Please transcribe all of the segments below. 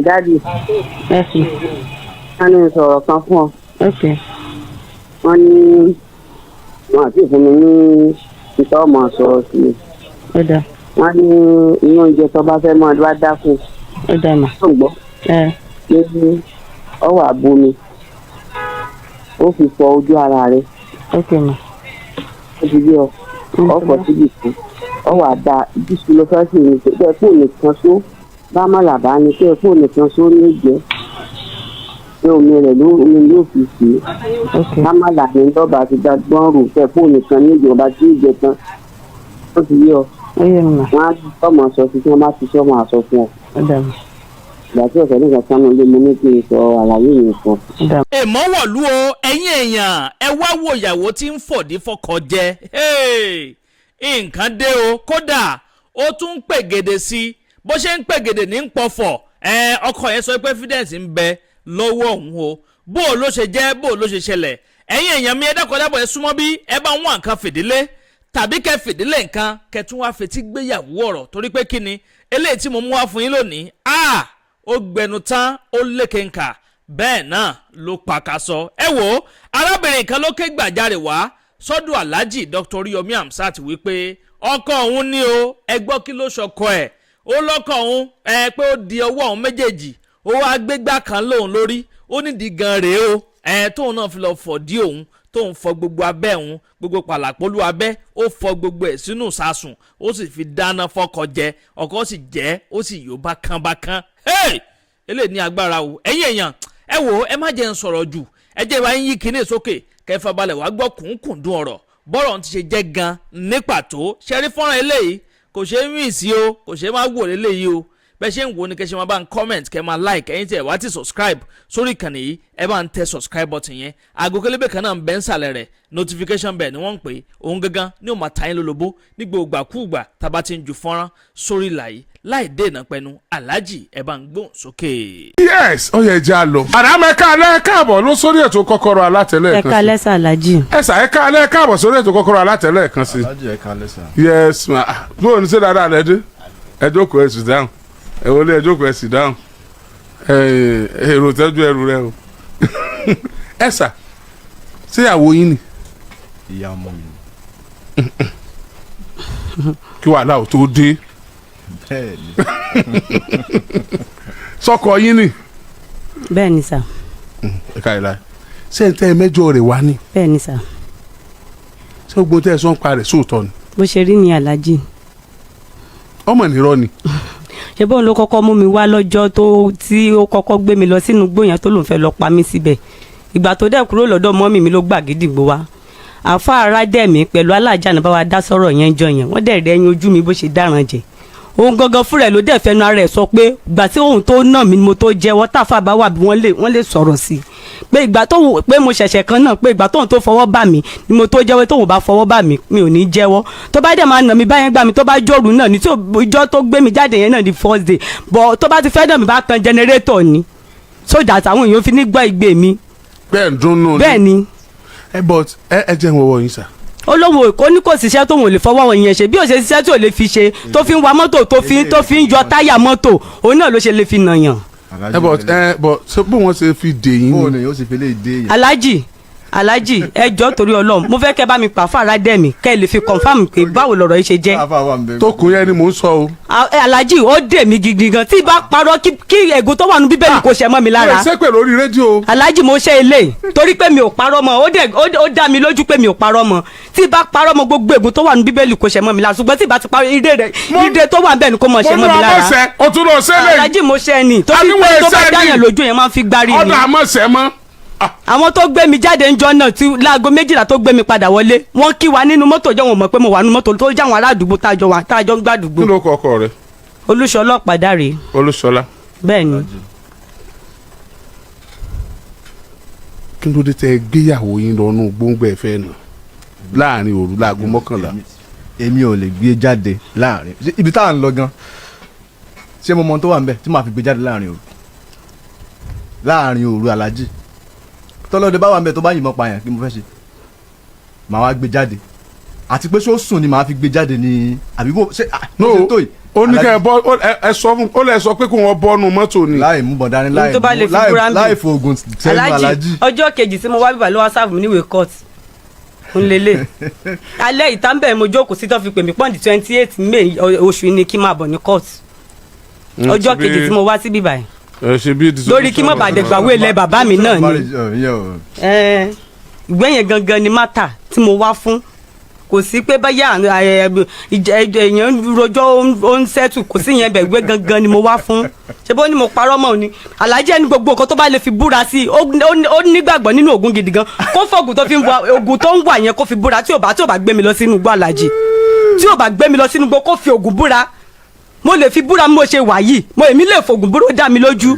Daddy. Yes. Wọ́n ní sọ̀rọ̀ kan fún ọ. Okay. Wọ́n ní wọn àti ìfún mi ní ìtọ́ ọmọ sọ sí i. Ó dà. Wọ́n ní inú oúnjẹ tó bá fẹ́ mọ́ wá dákun. Ó dà mà. Ó gbọ́. Ní ọwọ́ àbomi. Ó fi fọ ojú ara rẹ̀. Okay mà. Ó ti bí ọ. Ọkọ̀ síbi kan. Ọwọ́ àdá ìdísù ló fẹ́ sí ní pé fóònù kan só. Bá má làbá ni pé fóònù kan só ní ìjẹ́. Pé omi rẹ̀ omi yóò fi sí i. Bá má là ní lọ́ba àti gbọ́n rò pé fóònù kan ní ìjọba tí ìjẹ tán. Ó ti bí ọ. Wọ́n á tọ́mọ sọ sí tí wọ́n bá ti sọ́mọ àsọ fún ọ. Ìgbà tí ọ̀sẹ̀ nígbà kan ló mú ní kí n sọ àlàyé yẹn fún ọ. Èmọ́ wọ̀lú o ẹ̀yin èèyàn ẹ wá wo ìyàwó tí ń fọ̀dí fọkọ jẹ nǹkan dé o kódà ó tún ń pègèdè sí i bó ṣe ń pègèdè ní ń pọ̀fọ̀ ọkọ yẹn sọ pé evidence ń bẹ lọ́wọ́ òun o bó o ló ṣe jẹ́ bó o ló ṣe ṣẹlẹ̀ ẹ̀yin èèyàn mi ẹ dákọ̀ dábọ̀ ẹ súnmọ́ bí ẹ bá ń wá nǹkan fìdílé tàbí kẹ́ fìdílé nǹkan kẹ́ tún wá fetí gbéyàwó ọ̀rọ̀ torí pé kí ni eléyìí tí mo mú wá fún yín lónìí ó gbẹnu tán ó lékè nkà bẹ́ẹ̀ náà ló pàkàsọ ẹ wò arábìnrin kan ló ké gbàjarè wá sọ́dọ̀ Alhaji Dr. Oriyomi Hamzat wípé ọkọ òun ní o ẹ gbọ́ kí ló ṣọkọ ẹ̀ ó lọ́kọ òun pé ó di ọwọ́ òun méjèèjì ó wá gbégbá kan lóun lórí ó nídìí gan rèé o tóun náà fi lọ fọ̀dí òun tóun fọ gbogbo abẹ́ òun gbogbo pàlàpọ̀lù abẹ́ ó fọ gbogbo ẹ̀ sínú Isasun ó sì fi dáná fọ́kọ jẹ ọkọ sì jẹ́ ó sì yó bákánbákán eléyìí ní agbára o ẹ̀yin èèyàn ẹ wò ẹ má jẹ́ ń sọ̀rọ̀ jù ẹ jẹ́ ìwà yín yí kinní sókè kẹfà balẹ̀ wá gbọ́ kùnkùndún ọ̀rọ̀ bọ́rọ̀ ti ṣe jẹ́ gan ní pàtó ṣẹ́rí fọ́nrán eléyìí kò ṣe é mí sí o kò ṣe é má wò léléyìí o bẹ́ẹ̀ ṣe ń wò ní kẹ́ ṣe máa bá ń comment kẹ́ máa like ẹ̀yin tí ẹ̀ wá ti subscribe sórí ìkànnì yìí ẹ bá ń tẹ subscribe button yẹn aago kélébé kan náà ń bẹ́ ń sàlẹ̀ rẹ̀ notification bell ni wọ́n ń pè òun gangan ní ó máa ta yín lólobó ní gbogbo àkúùgbà tá a bá ti ń ju fọ́nrán sórí ìlà yìí láì dènà pẹnu Alhaji ẹ bá ń gbóhùn sókè. yes ó yẹ já lọ. àdámẹ́ká alẹ́ káàbọ̀ ló sórí ètò Kókórò Alátẹ lẹ́ẹ̀kan sí. ẹ̀ka lẹ́sà Alhaji. ẹ̀ka alẹ́ káàbọ̀ sórí ètò Kókórò Alátẹ lẹ́ẹ̀kan sí. Alhaji ẹ̀ka lẹ́sà. yes ma bó o ní ṣe dáadáa rẹ dé ẹ jókòó ẹ sì dáhùn ẹ wọlé ẹ jókòó ẹ sì dáhùn èrò tẹ́jú ẹrù rẹ o. ẹ̀sà ṣéyàwó yín ni. ìyá ọmọ mi. kí wàhálà ò tó dé. bẹ́ẹ̀ni. sọkọ yín ni. bẹ́ẹ̀ni sà. ẹ ká ìlà sẹ́ńtẹ́ mẹ́jọ rẹ̀ wá ní. bẹ́ẹ̀ni sà. ṣé gbogbo tẹ́ ẹ sọ ń pa rẹ̀ sóòótọ́ ni. bó ṣe rí ni Alhaji. ọmọ nírọ́ ni. ṣé bóun ló kọ́kọ́ mú mi wá lọ́jọ́ tí ó kọ́kọ́ gbé mi lọ sínú igbó yẹn tó lòun fẹ́ lọ pa mí síbẹ̀ ìgbà tó dẹ̀ kúrò lọ́dọ̀ mọ́mì mi ló gbà Agidigbo wá àfa ara dẹ̀ mí pẹ̀lú alájà náà bá wa dá sọ̀rọ̀ yẹn jọ yẹn wọ́n dẹ̀ rẹ̀ ẹyin ojú mi bó ṣe dáràn jẹ òun gangan fúnra ẹ̀ ló dẹ̀ fẹnu ara ẹ̀ sọ pé ìgbà tí òun tó nà mí ni mo tó jẹ́wọ́ táfà bá wà bí wọ́n lè sọ̀rọ̀ sí i pé ìgbà tó pé mo ṣẹ̀ṣẹ̀ kan náà pé ìgbà tóun tó fọwọ́ bà mí ni mo tó jẹ́wọ́ tóun bá fọwọ́ bà mí mi ò ní jẹ́wọ́ tó bá dẹ̀ máa nà mí báyẹn gbà mí tó bá jòrú náà ní tí ìjọ tó gbé mi jáde yẹn náà di first day but tó bá ti fẹ́ nà mí bá tan generator ni so that àwọn èèyàn fi ní gbọ́ ìgbé mi. bẹ́ẹ̀ ń dún náà. bẹ́ẹ̀ ni. ẹ jẹ́ ń wọ́wọ́ yín sà. olówó kò ní kò síṣẹ́ tóun ò lè fọwọ́ wọn yẹn ṣe bí ó ṣe ṣiṣẹ́ tí ò lè fi ṣe tó fi ń wa mọ́tò tó fi ń yọ táyà mọ́tò òun náà ló ṣe lè fi nàyàn. ṣé bó wọn ṣe fi dè yín. bó ni ó sì fi lè dé yẹn. Alhaji ẹ jọ̀ọ́ torí Ọlọ́run mo fẹ́ kẹ́ bá mi pa fara dẹ mi kẹ́ lè fi confam pé báwo lọ̀rọ̀ yìí ṣe jẹ́. tó kù yẹn ni mò ń sọ o. Alhaji ó dè mí gidi gan tí bá parọ́ kí ègún tó wà nínú Bíbélì kò ṣẹ mọ́ mi lára. ṣé pé lórí rédíò. Alhaji mo ṣe ilé torí pé mi ò parọ́ mọ́ ó dá mi lójú pé mi ò parọ́ mọ́ tí bá parọ́ mọ́ gbogbo ègún tó wà nínú Bíbélì kò ṣẹ mọ́ mi lára ṣùgbọ́n tí bá ti parọ́ ìdè tó wà níbẹ̀ ni kò mọ̀ ṣẹ mọ́ mi lára. o tún lọ sẹ́lẹ̀. Alhaji mo ṣe ni torí pé tó bá dáyàn lójú yẹn máa fi gbárí ni. ọ̀dà àmọ́ sẹ́ mọ́. àwọn tó gbé mi jáde ńjọ́ náà tí láago 12 tó gbé mi padà wọlé wọ́n kí wa nínú mọ́tò jẹ́ wọn mọ̀ pé mo wà nínú mọ́tò tó jáwọn aládùúgbò tájọ ń gbàdúgbò. kí ló kọ ọkọ rẹ. Olúṣọlá Ọ̀pádàrẹ. Olúṣọlá. bẹ́ẹ̀ ni. kí ló dé tẹ gbéyàwó yín lọ́nù gbóngbẹ́ ẹ̀fẹ́ náà láàrin òru láago 11. èmi ò lè gbé jáde láàrin ibi tá à ń lọ gan ṣé mo mọ tó wà ń bẹ tí màá fi gbé jáde láàrin òru Alhaji tọ́lọ́dẹ bá wà ń bẹ tó bá yìnbọn pààyàn kí mo fẹ́ ṣe màá wá gbé jáde àti pé ṣó sùn ni màá fi gbé jáde ní àbíbò ṣe tó yìí. ó ní kẹ́ ẹ bọ́ ẹ sọ fún ó lẹ sọ pé kó wọn bọ́nu mọ́tò ni. láì mú bọ̀dá ni tó bá lè fi búra ń bì láì fògùn sẹ́nu alájí. ọjọ́ kejì tí mo wá bíbà ló wá sáàfù mi níwèé court ń lélẹ̀ alẹ́ ìtàǹbẹ̀ mo jókòó sí tó fi pè mí pọ́ǹdì 28 May oṣù ni kí n máa bọ̀ ní court ọjọ́ kejì tí mo wá sí bíbà yìí lórí kí mo bàdẹ̀ gbàwé ilẹ̀ bàbá mi náà ni ìgbẹ́ yẹn gangan ni mátà tí mo wá fún kò sí pé báyà èèyàn rojọ́ ó ń sẹ́tù kò sí yẹn bẹ̀gbẹ́ gangan ni mo wá fún ṣé bó ní mo parọ́ mọ́ ni alájẹ́ ní gbogbo nǹkan tó bá lè fi búra sí i ó nígbàgbọ́ nínú ògùn gidi gan kó fọ́ọ̀gùn tó fi ń wá ògùn tó ń wà yẹn kó fi búra tí ò bá gbé mi lọ sínú igbó alájì tí ò bá gbé mi lọ sínú igbó kó fi ògùn búra mo lè fi búra mo ṣe wà yìí èmi lè fògùn búrò dá mi lójú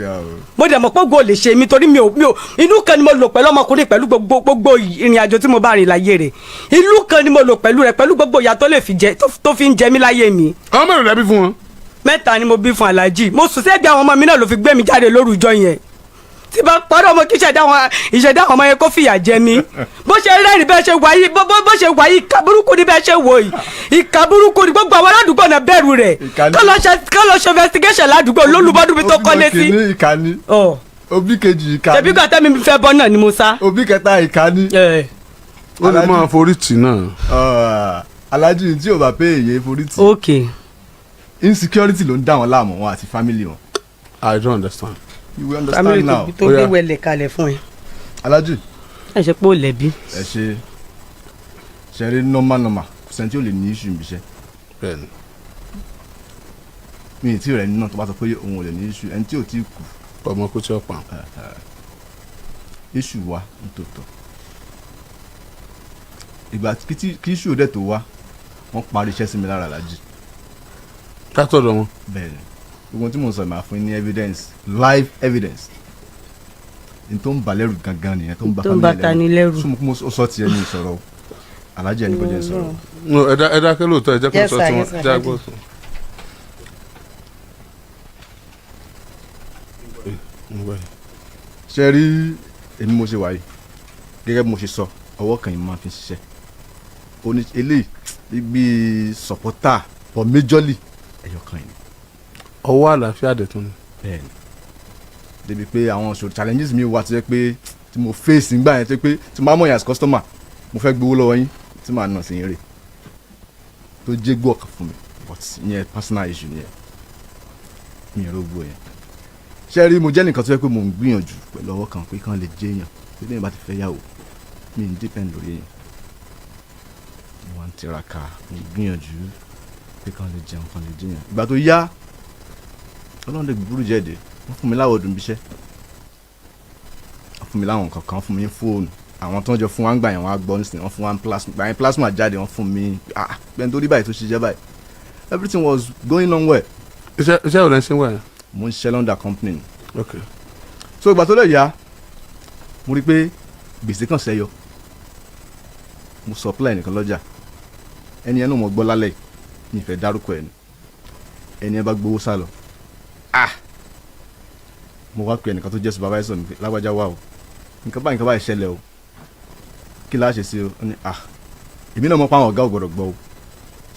mo dẹ̀ mọ̀ pé ògo lè ṣe mi torí mi ò inú kan ni mo lò pẹ̀lú ọmọkùnrin pẹ̀lú gbogbo ìrìn àjò tí mo bá rìn láyé rẹ̀ ìlú kan ni mo lò pẹ̀lú rẹ̀ pẹ̀lú gbogbo ìyà tó lè fi jẹ tó fi ń jẹ mí láyé mi. àwọn mẹ́rin lẹ́bí fún wọn. 3 ni mo bí fún aláàjì mo sùn sẹ́gbẹ̀ẹ́ àwọn ọmọ mi náà ló fi gbé mi jáde lórúkọ yẹn tí bá parọ́ ọmọ kí ìṣẹ̀dá àwọn ọmọ yẹn kó fìyà jẹ mí bó ṣe rẹ́rìn bẹ́ẹ̀ ṣe wáyé bó ṣe wáyé ìka burúkú ni bẹ́ẹ̀ ṣe wò yìí ìka burúkú ni gbogbo àwọn aládùúgbò náà bẹ̀rù rẹ̀ kọ́ lọ ṣe investigation ládùúgbò lólùbọ́dún mi tó kọ́lé sí. òbí kìíní ìkànnì òbí kejì ìkànnì ṣebí gbàtẹ́ mi fẹ́ bọ́ náà ni mo sá. òbí kẹta ìkànnì. ó lè máa forí tì náà. alájí tí ò bá pé èyí forí tì. ok. insecurity ló ń dá wọn láàmú wọn àti family wọn. I don't understand. You will understand now. family tó gbé wẹlẹ̀ kalẹ̀ fún ẹ. alájí. ẹ ṣe pé ó lẹ̀bi. ẹ ṣe rí normal kò sẹ́ni tí ó lè ní issue ìbíṣẹ́. bẹ́ẹ̀ni. mi ì tí rẹ̀ nínú tó bá sọ pé òun ò lè ní issue ẹni tí ò tí kù. ọmọ kó tí ó pa. issue wa nítòótọ́ ìgbà kí issue dẹ̀ tó wá wọ́n parí iṣẹ́ sí mi lára alájí. kátọ̀dọ̀ wọn. bẹ́ẹ̀ni gbogbo tí mo sọ máa fún ní evidence live evidence n tó ń balẹ̀rù gangan nìyẹn tó ń bá family lẹ́rù súnmọ́ kí mo sọ tiẹ̀ ní ìsọ̀rọ̀ alájí ẹni kò jẹ́ ìsọ̀rọ̀. ẹ dákẹ́ lóòótọ́ ẹ jẹ́ kó sọ tí wọ́n já gbọ́ sọ. ṣe rí èmi mo ṣe wáyé gẹ́gẹ́ bí mo ṣe sọ ọwọ́ kan yìí máa fi ṣiṣẹ́ eléyìí bíi supporter but majorly ẹ̀yọ̀ kan yìí. ọwọ́ àlàáfíà dẹ̀ tún ni. bẹ́ẹ̀ni débi pé àwọn ṣòro challenges mi wà tó yẹ pé tí mo face nígbà yẹn tó yẹ pé tí mo bá mọ̀ yàn as customer mo fẹ́ gbowó lọ́wọ́ yín tí màá nà sí eré tó jẹ́ gbọ́ ọ̀kan fún mi but ìyẹn personal issue nìyẹn mi ò rògbò yẹn. ṣé rí mo jẹ́ nìkan tó yẹ pé mo ń gbìyànjú pẹ̀lú ọwọ́ kan pé kàn lè jẹ́ èèyàn pé lẹ́yìn bá ti fẹ́ yàwó mi ń depend lórí èèyàn mo wá ń tiraka mo ń gbìyànjú pé kàn lè jẹun kàn lè jẹ́ èèyàn ìgbà tó yá ọlọ́run lè gbúrú jẹ́ẹ̀dẹ̀ wọ́n fún mi láwọ̀ ọdún bíṣẹ́ wọ́n fún mi láwọn kankan fún mi fóònù àwọn tó ń jọ fún wa ń gbà yẹn wọ́n á gbọ́ nísìnyí wọ́n fún wa ń plasma gbà yẹn plasma jáde wọ́n fún mi bẹ́ẹ̀ nítorí báyìí tó ṣiṣẹ́ báyìí everything was going on well. iṣẹ́ ò lẹ́ ṣe wẹ̀. mo ń ṣiṣẹ́ London company. okay. so ìgbà tó lè yá mo rí i pé gbèsè kan ṣẹ́yọ mo supply nìkan lọ́jà ẹni yẹn náà mo gbọ́ lálẹ́ ní ìfẹ́ dárúkọ ẹ̀ ni ẹni yẹn bá gbowó sá lọ mo wá pe ẹnìkan tó jẹ́ supervisor mi lágbájá wà o nǹkan báyìí ṣẹlẹ̀ o kí la ṣe sí o ní èmi náà mọ̀ pé àwọn ọ̀gá ò gbọ́dọ̀ gbọ́ o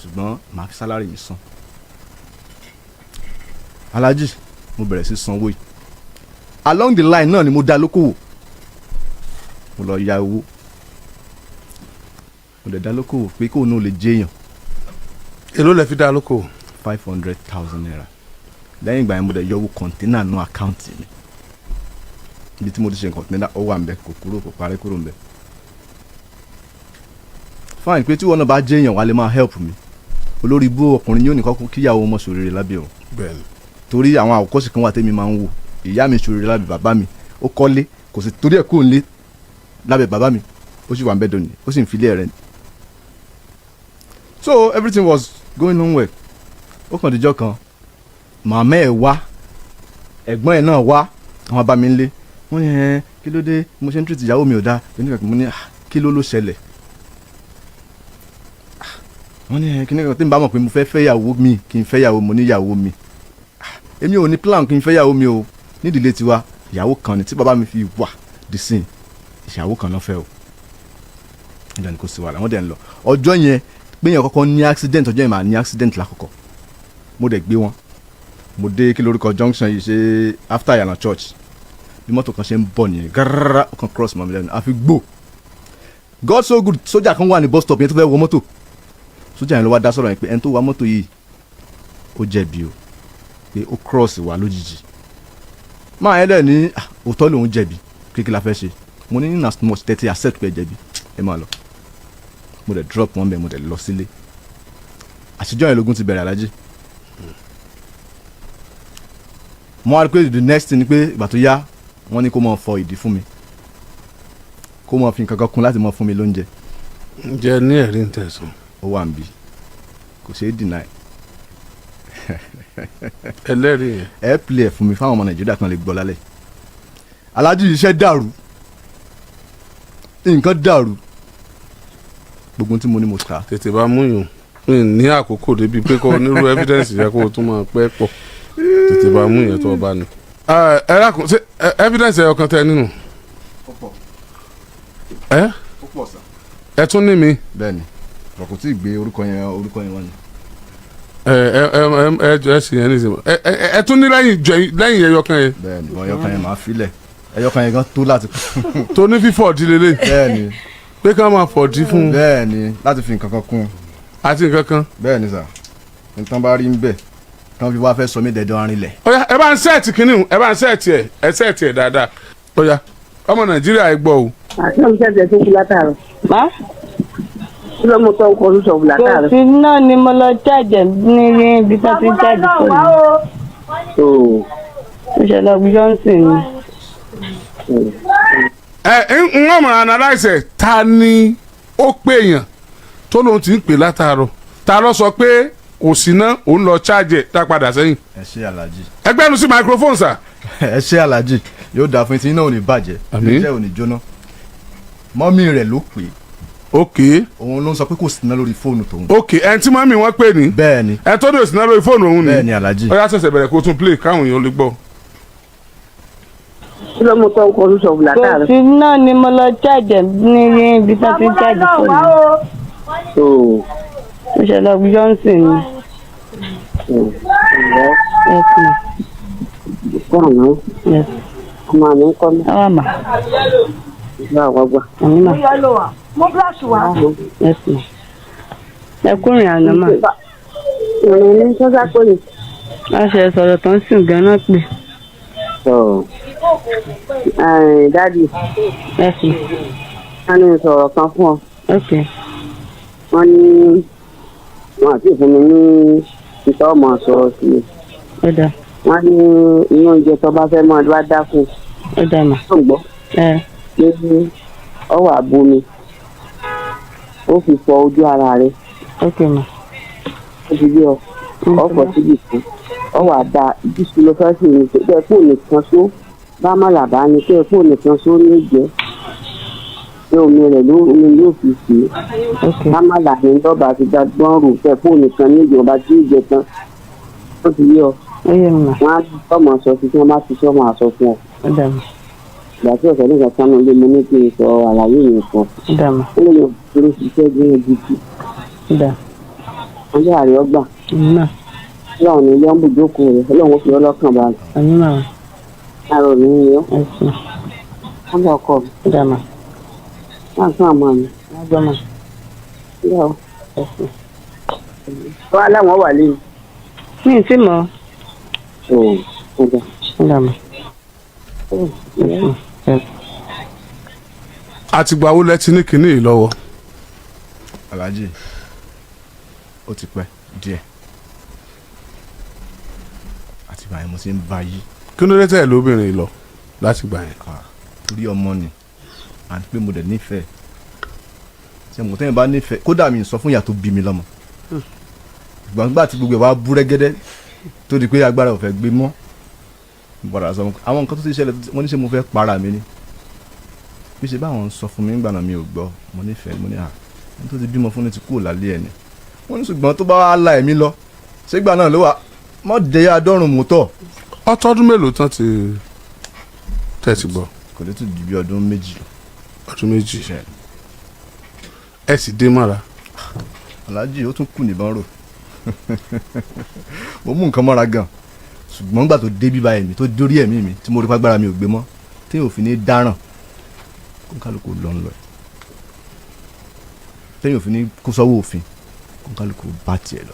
ṣùgbọ́n màá fi sálárì mi san alájì mo bẹ̀rẹ̀ sí sanwó yìí along the line náà ni mo dá lókòwò mo lọ ya owó mo dẹ̀ dá lókòwò pé kóun náà lè jẹ́ èèyàn. èló lẹ fi dá lókòwò. 500,000 naira lẹ́yìn ìgbà yẹn mo dẹ̀ yọ owó kọ̀ǹténà náà àkáǹtì mi ibi tí mo ti ṣe kọ̀ǹténà ó wà ń bẹ kò kúrò kò parí kúrò ń bẹ. fine pé tí wọn náà bá jẹ́ èèyàn wá lè máa help mi olórí ibú ọkùnrin yóò nìkan kíyàwó ọmọ ṣòrere lábẹ́ o. bẹ́ẹ̀ni. torí àwọn àwòkọ́ṣe kan wà tẹ́mi máa ń wò ìyá mi ṣòrere lábẹ́ bàbá mi ó kọ́lé kò sì torí ẹ̀ kó ń lé lábẹ́ bàbá mi ó sì wà ń bẹ́ dòní ó sì ń filé rẹ̀. so everything was going on well ó kàn díjọ́ kan màmá ẹ̀ wá ẹ̀gbọ́n ẹ̀ náà wá àwọn bá mi ń lé wọ́n ní kí ló dé mo ṣe ń tìrìtì ìyàwó mi ò dáa mo ní kí ló ṣẹlẹ̀ wọ́n ní kí ni tí n bá mọ̀ pé mo fẹ́ fẹ́yàwó mi kí n fẹ́yàwó mo níyàwó mi èmi ò ní plan kí n fẹ́yàwó mi o nídìílé tiwa ìyàwó kan ni tí bàbá mi fi wà dì sí ìyàwó kan náà fẹ́ o nígbà ní kò sí wàhálà wọ́n dẹ̀ ń lọ ọjọ́ yẹn gbẹ̀yìn kọ́kọ́ ní accident ọjọ́ yẹn máa ní accident lákọ̀ọ́kọ́ mo dẹ̀ gbé wọn mo dé kí lórúkọ junction yìí ṣe after Yana church bí mọ́tò kan ṣe ń bọ̀ nìyẹn gárárá ó kàn cross mọ́ mi lẹ́nu àfi gbó God so good sójà kan wà ní bus stop yẹn tó fẹ́ wọ mọ́tò sójà yẹn ló wá dá sọ̀rọ̀ yẹn pé ẹni tó wa mọ́tò yìí ó jẹ̀bi o pé ó cross wa lójijì máa yẹn dẹ̀ ní òótọ́ lòún jẹ̀bi kékeré la fẹ́ ṣe mo ní nínú àsùnmọ̀ tẹ́tí accept pé jẹ̀bi ẹ máa lọ mo dẹ̀ drop wọn bẹ́ẹ̀ mo dẹ̀ lọ sílé àṣìjọ́ yẹn lógún ti bẹ̀rẹ̀ alájí mo wá rí pé the next thing ni pé ìgbà tó yá wọ́n ní kó máa fọ ìdí fún mi kó máa fi nǹkan kan kún láti máa fún mi lóúnjẹ. ǹjẹ́ ní ẹ̀rí ń tẹ̀sán. ó wà ń bí kò ṣeé deny. ẹlẹ́rìí yẹn. ẹ play ẹ̀ fún mi fáwọn ọmọ nàìjíríà kan lè gbọ́ lálẹ́. alájí iṣẹ́ dàrú nǹkan dàrú gbogbo tí mo ní mo ta. tètè bá mú yùn mi ní àkókò débi pé kò nírú evidence yẹ kó o tún máa pẹ́ pọ̀ tètè bá mú yẹn tó o bá ní. ẹ rákun ṣe evidence ẹ ọkàn tẹ nínú. ẹ ẹ tún ní mi. bẹ́ẹ̀ni kò tí ì gbé orúkọ yẹn wọn ni. ẹ sì yẹn ní ìsìn ẹ tún ní lẹ́yìn ẹyọkan yẹn. bẹ́ẹ̀ni wọn ẹyọkan yẹn máa filẹ̀ ẹyọkan yẹn gan tó láti. tó ní fífọ̀ di lélẹ̀. bẹ́ẹ̀ni. pé ká máa fọ̀ di fún un. bẹ́ẹ̀ni láti fi nǹkan kan kún un. àti nǹkan kan. bẹ́ẹ̀ni sà nǹkan bá rí ń bẹ̀ kàn fi wá fẹ́ sọ mí dẹ̀dọ̀ arinlẹ̀. ọ̀ya ẹ bá ń sẹ́ẹ̀tì kínní ẹ bá ń sẹ́ẹ̀tì ẹ̀ dáadáa ọ̀ya ọmọ nàìjíríà ẹ gbọ́ o. àti ọmọ sẹ́ẹ̀tì tó kú látàrọ. má kí ló mú tó ń kọlu sọ̀bù látàrọ. kò sí náà ni mo lọ jáde ní ibi tó ti ń jáde fún mi. ó ṣẹlẹ̀ Johnson ni. n wọ́n mọ̀ analyse ta ni ó pèèyàn tó lóun ti ń pè látàrọ ta ló sọ pé kò sí ná òun lọ charge tá padà sẹ́yìn. ẹ ṣé alájí. ẹgbẹ́ nu sí microphone sà. ẹ ṣé alájí yóò dáa fún etí iná ò ní bàjẹ́ iṣẹ́ ò ní jóná mọ́mí rẹ̀ ló pè é. ok òun ló ń sọ pé kò sí ná lórí fóònù tòun. ok ẹni tí mọ́mí wọn pè ní. bẹ́ẹ̀ni. ẹ tó dé òsì ná lórí fóònù òun ni. bẹ́ẹ̀ni alájí. ó yá ṣẹ̀ṣẹ̀ bẹ̀rẹ̀ kó tún play káwọn èèyàn lè gbọ́. kí ló mú tó ń kọlu sọ̀bù látàrọ. kò sí náà ni mo lọ jáde ní ibi tó ti ń jáde fún mi. ó ṣẹlẹ̀ Johnson ni. ọmọ mi ń kọ́ mi. ọwọ́ mà. ìgbà àwọ̀gbà. àmì mà. ẹkùnrin àná mà. ìrìn ní sọ́sà kò ní. wọ́n ṣe sọ̀rọ̀ tó ń sìn gan-an pé. dádì ẹ̀sìn. wọ́n ní sọ̀rọ̀ kan fún ọ. ok. wọ́n ní wọn àti ìfún mi ní ìtọ́ ọmọ sọ̀rọ̀ sí i. ó dáa. wọ́n ní inú oúnjẹ tó bá fẹ́ mọ́ ọ bá dákun. ó dáa mà. tó ń gbọ́. ní ọwọ́ àbomi ó fi fọ ojú ara rẹ̀. ok mà. ó ti bí ọ ọkọ̀ síbi kan ọwọ́ àdá ìdísù ló fẹ́ sí ní pé kó nìkan só bá má làbá ni pé kó nìkan só ní ìjẹ́ pé omi rẹ̀ omi yóò fi sí i bá má làbá ní lọ́ba ti dá gbọ́n rò pé kó nìkan ní ìjọba tí ìjẹ tán ó ti bí ọ. wọ́n á tọ́mọ sọ sí kí wọ́n bá ti sọ́mọ àsọ fún ọ. ìgbà tí ọ̀sẹ̀ nígbà tí wọ́n lé mo ní kí n sọ àlàyé yẹn fún ọ. ó lè yàn kí ló ṣiṣẹ́ bí wọ́n gidi. wọ́n jẹ́ àrẹ ọgbà. ọlọ́run ní ilé ọ̀bùn jókòó rẹ̀ ọlọ́run fi ọlọ́kàn bá rẹ̀. àrò ní iyọ́. wọ́n bá ọkọ mi. wọ́n tún àmọ́ mi. wọ́n aláwọ̀ wà lẹ́yìn. mi ì tí mọ̀. àtìgbà wo lẹ ti ní kinní yìí lọ́wọ́. alájí ó ti pẹ́ díẹ̀ àtìgbà yẹn mo ti ń bá yí. kí ló dé tẹ̀ lóbìnrin lọ láti gbà yẹn. torí ọmọ ni àti pé mo dẹ̀ nífẹ̀ẹ́ ṣe mo tẹ́yìn bá nífẹ̀ẹ́ kódà mi sọ fún ìyá tó bí mi lọ́mọ gbọ̀ngbà tí gbogbo ẹ̀ wá bú rẹ́gẹ́dẹ́ tó di pé agbára ò fẹ́ gbé mọ́ bọ̀dà sọ àwọn nǹkan tó ti ṣẹlẹ̀ wọ́n ní ṣe mo fẹ́ para mi ni bí ṣe báwọn ń sọ fún mi nígbà náà mi ò gbọ́ mo nífẹ̀ẹ́ mo ní à ní tó ti bímọ fún ní ti kúrò lálẹ́ ẹ̀ ni wọ́n ní ṣùgbọ́n tó bá wá la ẹ̀mí lọ ṣégbà náà ló wà mọ́ dẹ́yà adọ́rùn mọ́tọ̀. ọtọ́dún mélòó tán ti tẹ̀sí gbọ́. kò lè tún di bí ọdún méjì. ọdún méjì ẹ sì dé mọ́ra. aláàjì ó tún kù níbọn rò. mo mú nǹkan mọ́ra gan ṣùgbọ́n nígbà tó dé bíbá ẹ̀mí tó dórí ẹ̀mí mi tí mo rí pàgbára mi ò gbé mọ́ tí yóò fi ní dáràn kó kálukú lọ ń lọ ẹ̀ tí yóò fi ní kó sọ́wọ́ òfin kó kálukú bá tiẹ̀ lọ.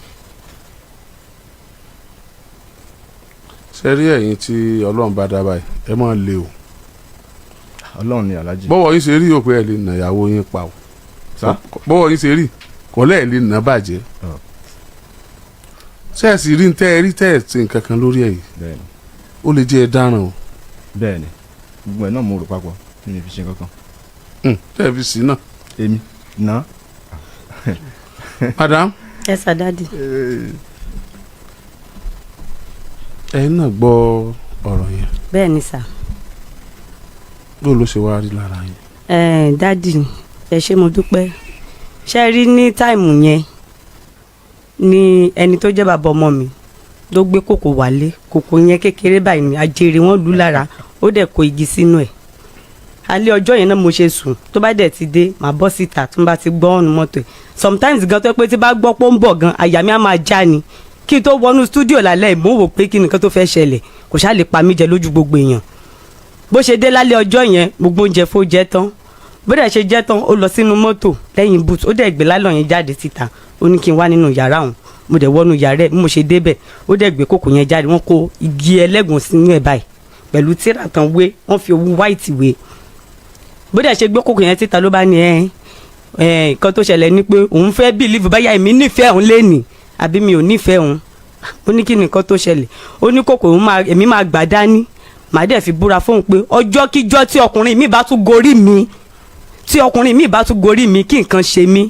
ṣe rí ẹ̀yin tí ọlọ́run bá dá báyìí ẹ máa lé o. ọlọ́run ni alájí. bọ́wọ́ yín ṣe rí òpè ẹ̀ lè nà ìyàwó yín pa o. bọ́wọ́ yín ṣe rí kọ́lẹ́ ẹ̀ lè nà bàjẹ́. ṣé ẹ sì rí tẹ́ ẹ rí tẹ́ ẹ ti nǹkan kan lórí ẹ̀ yìí. bẹ́ẹ̀ni. ó lè jẹ́ ẹ dáràn o. bẹ́ẹ̀ni gbogbo ẹ̀ náà mo rò papọ̀ mi ò fi ṣe kankan. tẹ́ ẹ fi sí náà. èmi náà. madam. ẹ sà dáàdì. ẹ̀yin náà gbọ́ ọ̀rọ̀ yẹn. bẹ́ẹ̀ ni sà. bó ló ṣe wá rí lára yín. dáàdì ẹ ṣé mo dúpẹ́ ṣe rí ní táìmù yẹn ni ẹni tó jẹ́ bàbá ọmọ mi ló gbé kòkò wálé kòkò yẹn kékeré báyìí ni àjèrè wọn lù lára ó dẹ̀ kó igi sínú ẹ̀ alẹ́ ọjọ́ yẹn náà mo ṣe sùn tó bá dẹ̀ ti dé màá bọ́ síta tó bá ti gbọ́ ọ̀nù mọ́tò ẹ̀ sometimes gan tó pé tí bá gbọ́ pé ó ń bọ̀ gan àyà mi á máa já ni kí n tó wọnú stúdíò lálẹ́ mo wò pé kí nìkan tó fẹ́ ṣẹlẹ̀ kò ṣáà lè pa mí jẹ lójú gbogbo èèyàn bó ṣe dé lálẹ́ ọjọ́ yẹn gbogbo oúnjẹ fó jẹ tán bó dẹ̀ ṣe jẹ́ tán ó lọ sínú mọ́tò lẹ́yìn boot ó dẹ̀ gbé lálọ́ yẹn jáde síta ó ní kí n wá nínú yàrá òun mo dẹ̀ wọnú yàrá ẹ̀ bí mo ṣe débẹ̀ ó dẹ̀ gbé kòkò yẹn jáde wọ́n kó igi ẹlẹ́gùn sínú ẹ̀ báyìí pẹ̀lú tíra tán wé wọ́n fi owó white wé bó dẹ̀ ṣe gbé kòkò yẹn síta ló bá ní nǹkan tó ṣẹlẹ̀ ni pé òun fẹ́ believe báyà èmi nífẹ̀ẹ́ òun lénìí àbí mi ò nífẹ̀ẹ́ òun ó ní kí nìkan tó ṣẹlẹ̀ ó ní kòkò èmi máa gbà dání màá dẹ̀ fi búra fóun pé ọjọ́ kíjọ́ tí ọkùnrin mi bá tún gorí mi kí nǹkan ṣe mí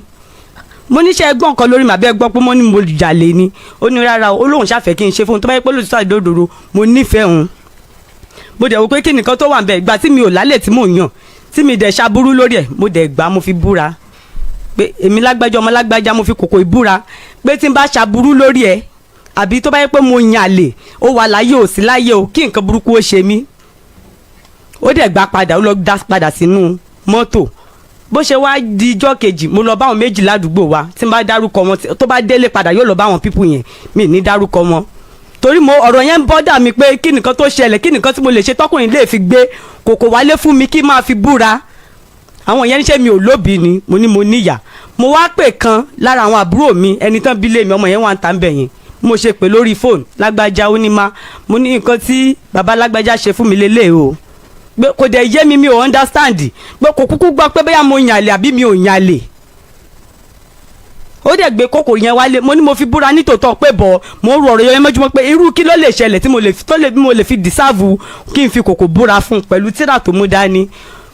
mo níṣẹ́ ẹgbọ́n kan lórí màbẹ́ gbọ́ pé mo ní mo jalè ni ó ní rárá o lóun ṣàfẹ́ kí n ṣe fóun tó bá yẹ pé lóòótọ́ àdódòdó mo nífẹ̀ẹ́ òun mo dẹ̀ wò pé kí nìkan tó wà ń bẹ̀ ìgbà tí mi ò lálẹ́ tí mò ń yàn tí mi dẹ̀ ṣaburú lórí ẹ̀ mo dẹ̀ gbà mo fi búra pé èmi lágbájá ọmọ lágbájá mo fi kòkò ìbúra pé tí n bá ṣaburú lórí ẹ̀ àbí tó bá yẹ pé mo yàn àlè ó wà láyé ò sí láyé o kí nǹkan burúkú ó ṣe mí ó dẹ̀ gbà padà ó lọ dá padà sínú mọ́tò bó ṣe wá di ijọ́ kejì mo lọ bá àwọn méjì ládùúgbò wa tí n bá dárúkọ wọn tó bá délé padà yóò lọ bá àwọn pípù yẹn mi ní dárúkọ wọn torí mo ọ̀rọ̀ yẹn ń bọ́dà mi pé kí nìkan tó ṣẹlẹ̀ kí nìkan tí mo lè ṣe tọkùnrin lè fi gbé kòkò wálé fún mi kí máa fi búra àwọn yẹn níṣẹ́ mi ò lóbi ni mo ní mo níyà mo wá pè kan lára àwọn àbúrò mi ẹni tán bí lé mi ọmọ yẹn wà ń ta ń bẹ̀ yẹn mo ṣe pè lórí fóònù lágbájá ó ní mo ní nǹkan tí bàbá lágbájá ṣe fún mi lélẹ̀ o pé kò dẹ̀ yé mi ò understand pé kò kúkú gbọ́ pé bóyá mo yàn àlè àbí mi ò yàn àlè ó dẹ̀ gbé kòkò yẹn wálé mo ní mo fi búra nítòótọ́ pé bọ̀ mo rò ọ̀rọ̀ yẹn mọ́júmọ́ pé irú kí ló lè ṣẹlẹ̀ tí mo lè fi deserve kí n fi kòkò búra fún pẹ̀lú tíra tó mú dání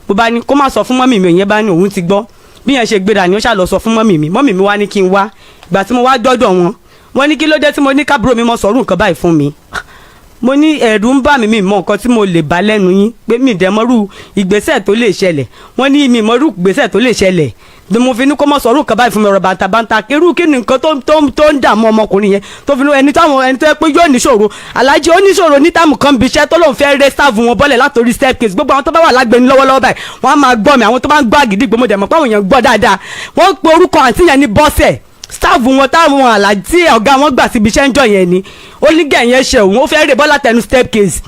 mo bá ní kó má sọ fún mọ́mì mi òyìn bá ní òun ti gbọ́ bí yẹn ṣe gbéra ni ó ṣà lọ sọ fún mọ́mì mi wá ní kí n wá ìgbà tí mo wá dọ́dọ̀ wọ́n ní kí ló dé tí mo ní kábúrò mi mọ sọ̀rọ̀ nǹkan báyìí fún mi mo ní ẹ̀rù ń bà mí mi mọ nǹkan tí mo lè bá lẹ́nu yín pé mi dẹ̀ mọ́rú ìgbésẹ̀ tó lè ṣẹlẹ̀ wọ́n ní mi mọ́rú ìgbésẹ̀ tó lè ṣẹlẹ̀ ni mo fi ní kó mọ sọ̀rọ̀ nǹkan báyìí fún mi ọ̀rọ̀ bàǹtàbàǹtà irú kí ni nǹkan tó ń dààmú ọmọkùnrin yẹn tó fi ní ẹni tó yẹ pé yóò níṣòro alájí ó níṣòro ní táàmù kan bí iṣẹ́ tó lóun fẹ́ rẹ́ sáàfù wọn bọ́lẹ̀ látòrí staircase gbogbo àwọn tó bá wà lágbẹ̀ni lọ́wọ́lọ́wọ́ báyìí wọ́n á máa gbọ́ mi àwọn tó bá ń gbọ́ Àgídìgbò mo dẹ̀ mọ̀ pé àwọn èèyàn gbọ́ dáadáa wọ́n pe orúkọ àǹtí yẹn ní Bọ́sẹ̀ staff wọn táwọn àlàjì tí ọ̀gá wọn gbà síbi iṣẹ́ ń jọ yẹn ni ó ní gẹ̀yìn ṣe òun ó fẹ́ rè bọ́lá tẹnu staircase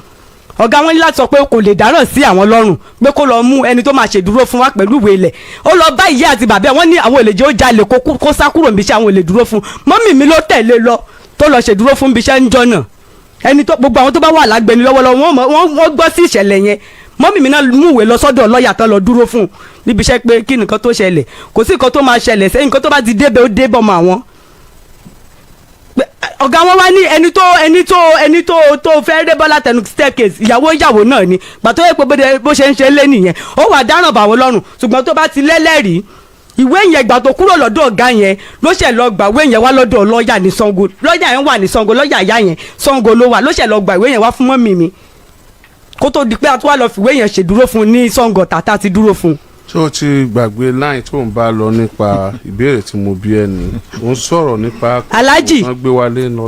ọ̀gá wọn ní láti sọ pé kò lè dáràn sí àwọn lọ́rùn pé kó lọ mú ẹni tó máa ṣèdúró fún wa pẹ̀lú ìwé ilẹ̀ ó lọ bá ìyá àti bàbá wọn ní àwọn olè jẹ́ ó jalè kó sá kúrò níbi iṣẹ́ àwọn olè dúró fún mọ́mì mi ló tẹ̀lé lọ tó lọ ṣèdúró fún ibi iṣẹ́ ń jọ náà ẹni tó gbogbo àwọn tó bá wà lágbẹ̀ni lọ́wọ́lọ́wọ́ wọ́n gbọ́ sí ìṣẹ̀lẹ̀ yẹn mọ́mì mi náà mú ìwé lọ sọ́dọ̀ lọ́ọ̀yà tán lọ dúró fún níbi iṣẹ́ pé kí nǹkan tó ṣẹlẹ̀ kò sí nǹkan tó máa ṣẹlẹ̀ sẹ́yìn nǹkan tó bá ti débẹ̀ ó débọ̀ mọ́ àwọn ọ̀gá wọn wá ní ẹni tó fẹ́ rẹ́ bọ́lá tẹnu staircase ìyàwó náà ni gbàtọ́ yẹ pé bó ṣe ń ṣe lé nìyẹn ó wà dáràn bàwọ́ lọ́rùn ṣùgbọ́n tó bá ti lẹ́lẹ́rìí ìwé yẹn gbà tó kúrò lọ́dọ̀ ọ̀gá yẹn ló ṣẹ̀ lọ gbà ìwé yẹn wá lọ́dọ̀ lọ́ọ̀yà ní Ṣàngó lọ́ọ̀yà yẹn wà ní Ṣàngó lọ́ọ̀yà ìyá yẹn Ṣàngó ló wà ló ṣẹ̀ lọ gbà ìwé yẹn wá fún mọ́mì mi kó tó di pé a tún wá lọ fìwé yẹn ṣèdúró fún ní Ṣàngó tàtà ti dúró fún. ṣé o ti gbàgbé láì tó ń bá lọ nípa ìbéèrè tí mo bí ẹni ò ń sọ̀rọ̀ nípa alájì gbé wálé náà.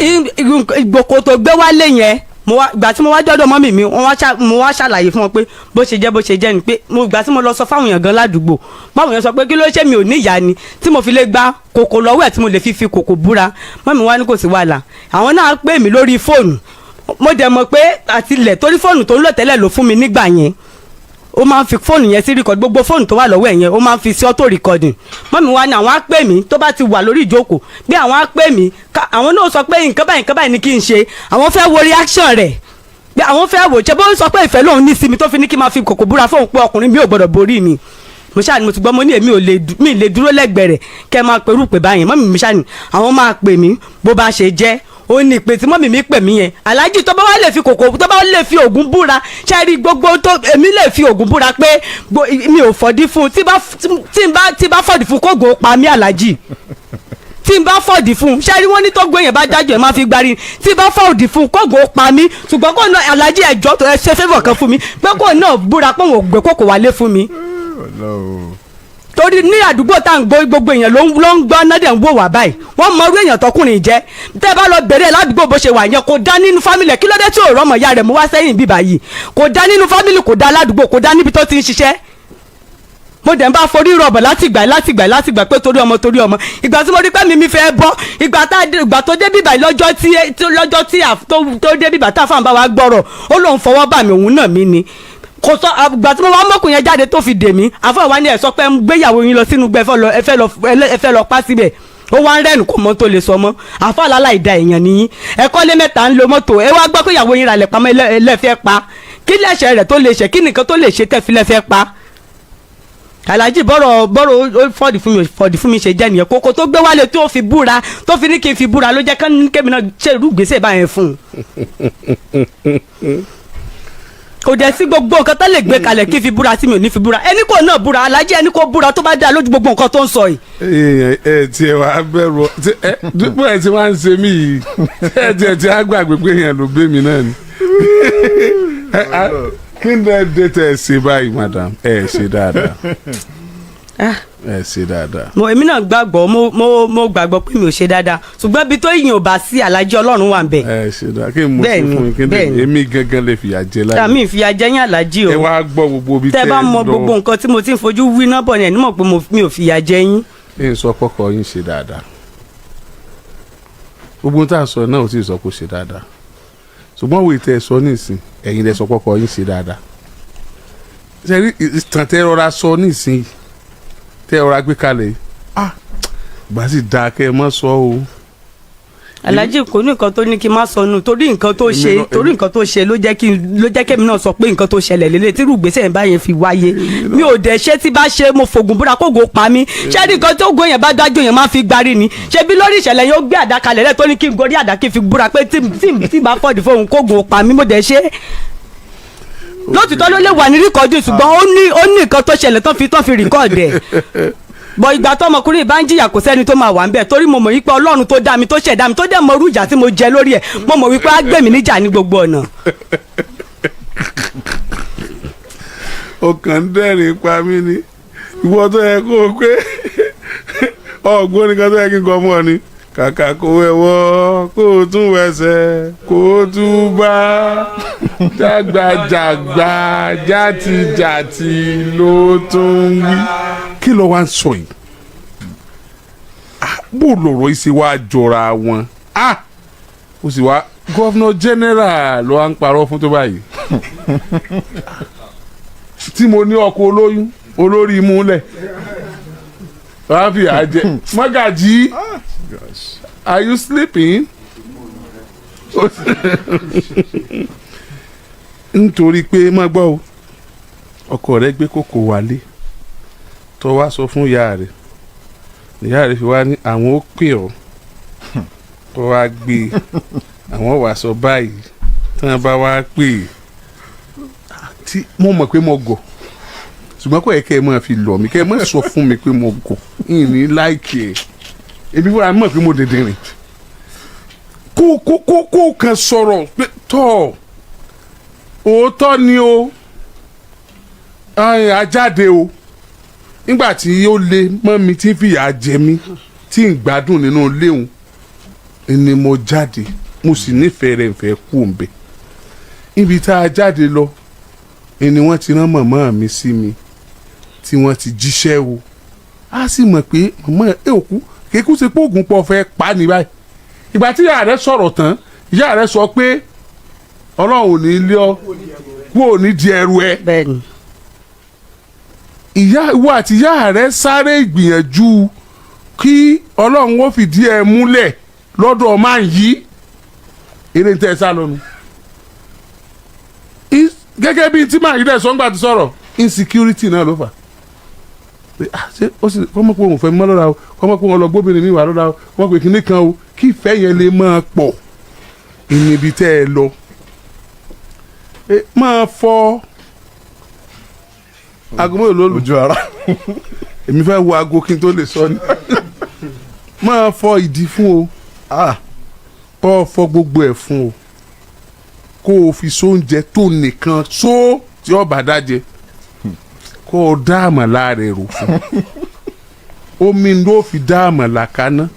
ìgbòkò tó gbé wálé yẹn ìgbà tí mo wá dọ́dọ̀ mọ́mì mi mo wá ṣàlàyé fún wọn pé bó ṣe jẹ́ ni pé ìgbà tí mo lọ sọ fáwọn èèyàn gan ládùúgbò báwọn èèyàn sọ pé kí ló ṣe mi ò ní ìyá ni tí mo fi lè gba kòkò lọ́wọ́ ẹ̀ tí mo lè fi kòkò búra mọ́mì wá ní kò sí wàhálà àwọn náà pè mí lórí fóònù mo dẹ̀ mọ̀ pé àtilẹ̀ torí fóònù tó ń lò tẹ́lẹ̀ ló fún mi nígbà yẹn ó máa ń fi fóònù yẹn sí record gbogbo fóònù tó wà lọ́wọ́ ẹ̀ yẹn ó máa ń fi sí auto recording mọ́mì wá ní àwọn á pè mí tó bá ti wà lórí ìjókòó bí àwọn á pè mí àwọn náà sọ pé nǹkan báyìí ni kí n ṣe àwọn fẹ́ wo reaction rẹ̀ bí àwọn fẹ́ wò ṣe bó ń sọ pé ìfẹ́ lòun ní sí mi tó fi ní kí n máa fi kòkò búra fóun pé ọkùnrin mi ò gbọ́dọ̀ borí mi mo ṣáà ni mo ti gbọ́ mo ní èmi ò lè dúró lẹ́gbẹ̀ẹ́ rẹ̀ kẹ́ ẹ máa pẹ̀rù pé báyìí mọ́mì mi ṣáà ni àwọn máa pè mí bó bá ṣe jẹ́ ó ní ìpè tí mọ́mì mi pè mí yẹn aláàjì tó bá wá lè fi kòkò tó bá lè fi ògùn búra ṣáàrí gbogbo tó èmi lè fi ògùn búra pé mi ò fọ̀dí fún tí bá fọ̀dí fún kóògùn pa mí aláàjì tí n bá fọ̀dí fún ṣáàrí wọ́n ní tó gbé yẹn bá dájọ́ ẹ̀ máa fi gbárí tí bá fọ̀dí fún kóògùn pa mí ṣùgbọ́n kò náà aláàjì ẹ̀jọ́ tó ẹ ṣe fẹ́fọ̀ kan fún mi pé kò náà búra pé òun ò gbé kòkò wálé fún mi torí ní àdúgbò tá à ń gbọ́ gbogbo èèyàn ló ń gbọ́ náà dẹ̀ ń wò wá báyìí wọ́n mọ orí èèyàn tọkùnrin jẹ́ tẹ́ bá lọ bẹ̀rẹ̀ ládùúgbò bó ṣe wà yẹn kò dá nínú fámìlì kí ló dé tí ò rọ́mọ ìyá rẹ̀ mú wá sẹ́yìn bíbá yìí kò dá nínú fámìlì kò dá ládùúgbò kò dá níbi tó ti ń ṣiṣẹ́ mo dẹ̀ ń bá forí rọ̀bọ̀ látìgbà pé torí ọmọ ìgbà tí mo rí pé mi fẹ́ bọ́ ìgbà tó dé bíbá lọ́jọ́ tí tó dé bíbá tá a fáwọn bá wa gbọ́rọ̀ ó lóun fọwọ́ bà mí òun náà mí ni kò sọ àgbà tí mo wá mọ́kùn yẹn jáde tó fi dè mí àfọwọ́ ni ẹ̀ sọ pé ń gbéyàwó yín lọ sínú gbẹ ẹ fẹ́ lọ pa síbẹ̀ ó wá ń rẹ́nu kó mọ́ tó lè sọ mọ́ àfọwọ́ aláìda èèyàn nìyí ẹ̀kọ́ lé mẹ́ta ń lo mọ́tò ẹ wá gbọ́ pé ìyàwó yín ralẹ̀ pamọ́ ẹlẹ́fẹ́ pa kí lẹ́sẹ̀ rẹ̀ tó lè ṣe kí nìkan tó lè ṣe tẹ́ fi lẹ́fẹ́ pa aláàjì bọ́rọ̀ fọ́ọ̀dì fún mi ṣe jẹ́ nìyẹn kókó tó gbé wálé tó fi búra tó fi ní kí n fi búra ló jẹ́ kémi náà ṣèrú gbèsè báyẹn fún un kò dẹ̀ sí gbogbo nǹkan tó lè gbé kalẹ̀ kí n fi búra tí mi ò ní fi búra ẹni kò náà búra alájẹ ẹni kò búra tó bá dáa lójú gbogbo nǹkan tó ń sọ yìí. tiẹ̀ wá bẹ̀rù dípò ẹ̀ tí wọ́n ń ṣe mí yìí tiẹ̀ tí a gbàgbé pé yẹn ló gbé mi náà ni. kí ni ẹ dé tẹ ẹ ṣe báyìí madam ẹ ṣe dáadáa ẹ ṣe dáadáa. èmi náà gbàgbọ́ mo gbàgbọ́ pé mi ò ṣe dáadáa ṣùgbọ́n ibi tó yìn ò bá sí alájẹ ọlọ́run wà ń bẹ̀. ẹ ṣe dáadáa kí n mú sí fún yín kí n èmi gangan lè fìyà jẹ láyé. tàmí ìfìyà jẹ yín alájì o. ẹ wá gbọ́ gbogbo ibi tẹ́ ẹ lọ. tẹ́ bá mọ gbogbo nǹkan tí mo ti ń fojú wí náà bọ̀ ní ẹni mọ̀ pé mi ò fìyà jẹ yín. ẹ ń sọ kọ́kọ́ yín ṣe dáadáa gbogbo tá a sọ náà ò sì sọ kó ṣe dáadáa ṣùgbọ́n òwe tẹ́ ẹ sọ nísìn ẹ̀yin lẹ sọ kọ́kọ́ yín ṣe dáadáa ṣe rí ìtàn tẹ́ rọra sọ nísìn tẹ́ ọ̀rá gbé kalẹ̀ gbà sì dáa kẹ́ ẹ mọ́ sọ o. aláàjì kò ní nǹkan tó ní kí n má sọnù torí nǹkan tó ṣe ló jẹ́ kẹ́mi náà sọ pé nǹkan tó ṣẹlẹ̀ lélẹ̀ tí rúgbèsè yẹn báyẹn fi wáyé mi ò dẹ̀ ṣe tí bá ṣe mo fògùn búra kógo pa mí ṣé ní nǹkan tó gbó yẹn bá dájú yẹn máa fi gbarí ni ṣé bí lórí ìṣẹ̀lẹ̀ yẹn ó gbé àdá kalẹ̀ lẹ̀ tó ní kí n gorí àdá kí n fi búra pé tí bá fọ́ọ̀dì fóun kógo pa mí mo dẹ̀ ṣe lótìtọ́ ló lè wà ní rìkọ́dù ṣùgbọ́n ó ní nǹkan tó ṣẹlẹ̀ tán fi rìkọ́dù ẹ̀ bọ̀ ìgbà tó ọmọkùnrin bá ń jìyà kò sẹ́ni tó máa wà ń bẹ̀ torí mo mọ̀ wípé ọlọ́run tó dá mi tó ṣẹ̀dá mi tó dẹ̀ mọ irú ìjà tí mo jẹ lórí ẹ̀ mo mọ̀ wípé á gbé mi níjà ní gbogbo ọ̀nà. ọkàn ń dẹ́rìn pa mí ni ìwọ tó yẹ kó o pé ọgbọ́n nìkan tó yẹ kí n kọ́ mọ́ ni kàkà kó wẹ̀wọ́ kó o tún wẹsẹ̀ kó o tún bá jágbajàgba játijàti ló tún wí. kí ló wá ń sọ yìí bó lọ̀rọ̀ yìí ṣe wá jọra wọn ó sì wá gọ́vnọ̀ general ló wá ń parọ́ fún tó báyìí tí mo ní ọkọ̀ olóyún olórí imúlẹ̀ wàá fi àjẹ mọ́gàjì. Are you sleeping? Nítorí pé má gbọ́ o ọkọ rẹ gbé kòkò wálé tó wá sọ fún ìyá rẹ fi wá ní àwọn ó pè ọ́ tó wá gbé àwọn wá sọ báyìí tí wọ́n bá wá pè tí mo mọ̀ pé mo gọ̀ ṣùgbọ́n kò yẹ kẹ́ ẹ máa fi lọ̀ mí kẹ́ ẹ máa sọ fún mi pé mo gọ̀ ìní láìkì ẹ̀ ebi fúnra mọ̀ pé mo dèdè rìn kó kan sọ̀rọ̀ pé tọ́ òótọ́ ni o ajáde o nígbà tí ó lé mọ́ mi tí fìyà jẹ mí tí ń gbádùn nínú léwu ni mo jáde mo sì nífẹ̀ẹ́ rẹ̀ fẹ́ kú òǹbẹ ibi tá a jáde lọ ni wọ́n ti rán màmá mi sí mi tí wọ́n ti jíṣẹ́ o a sì mọ̀ pé màmá ẹ òkú kékú ṣe pé oògùn pọ̀ fẹ́ pa ní báyìí ìgbà tí ìyá rẹ̀ sọ̀rọ̀ tán ìyá rẹ̀ sọ pé ọlọ́run ò ní lé ọ kú ò ní di ẹrù ẹ. bẹ́ẹ̀ni. ìwọ àti ìyá rẹ̀ sáré ìgbìyànjú kí ọlọ́run ó fìdí ẹ múlẹ̀ lọ́dọ̀ máa ń yí eré ń tẹ́ ẹ sá lọ́nu. gẹ́gẹ́ bíi tí màá yí dẹ̀ sọ́ngbà ti sọ̀rọ̀ insecurity náà ló fà ṣé ó sì kọ́mọ́ pé òun fẹ́ mọ́ lọ́la o kọ́mọ́ pé òun lọ gbóbìnrin mi wà lọ́la o kọ́mọ́ pé kinní kan o kí ìfẹ́ yẹn lè máa pọ̀ ìníbi tẹ́ ẹ lọ máa fọ aago mélòó lólu ojú ara èmi fẹ́ wo aago kí n tó lè sọ ni máa fọ ìdí fún o kọ́ fọ gbogbo ẹ̀ fún o kó o fi sóúnjẹ tó nìkan só tí ó bá dájẹ kó o dá àmàlà rẹ̀ rò fún omi ló fi dá àmàlà kaná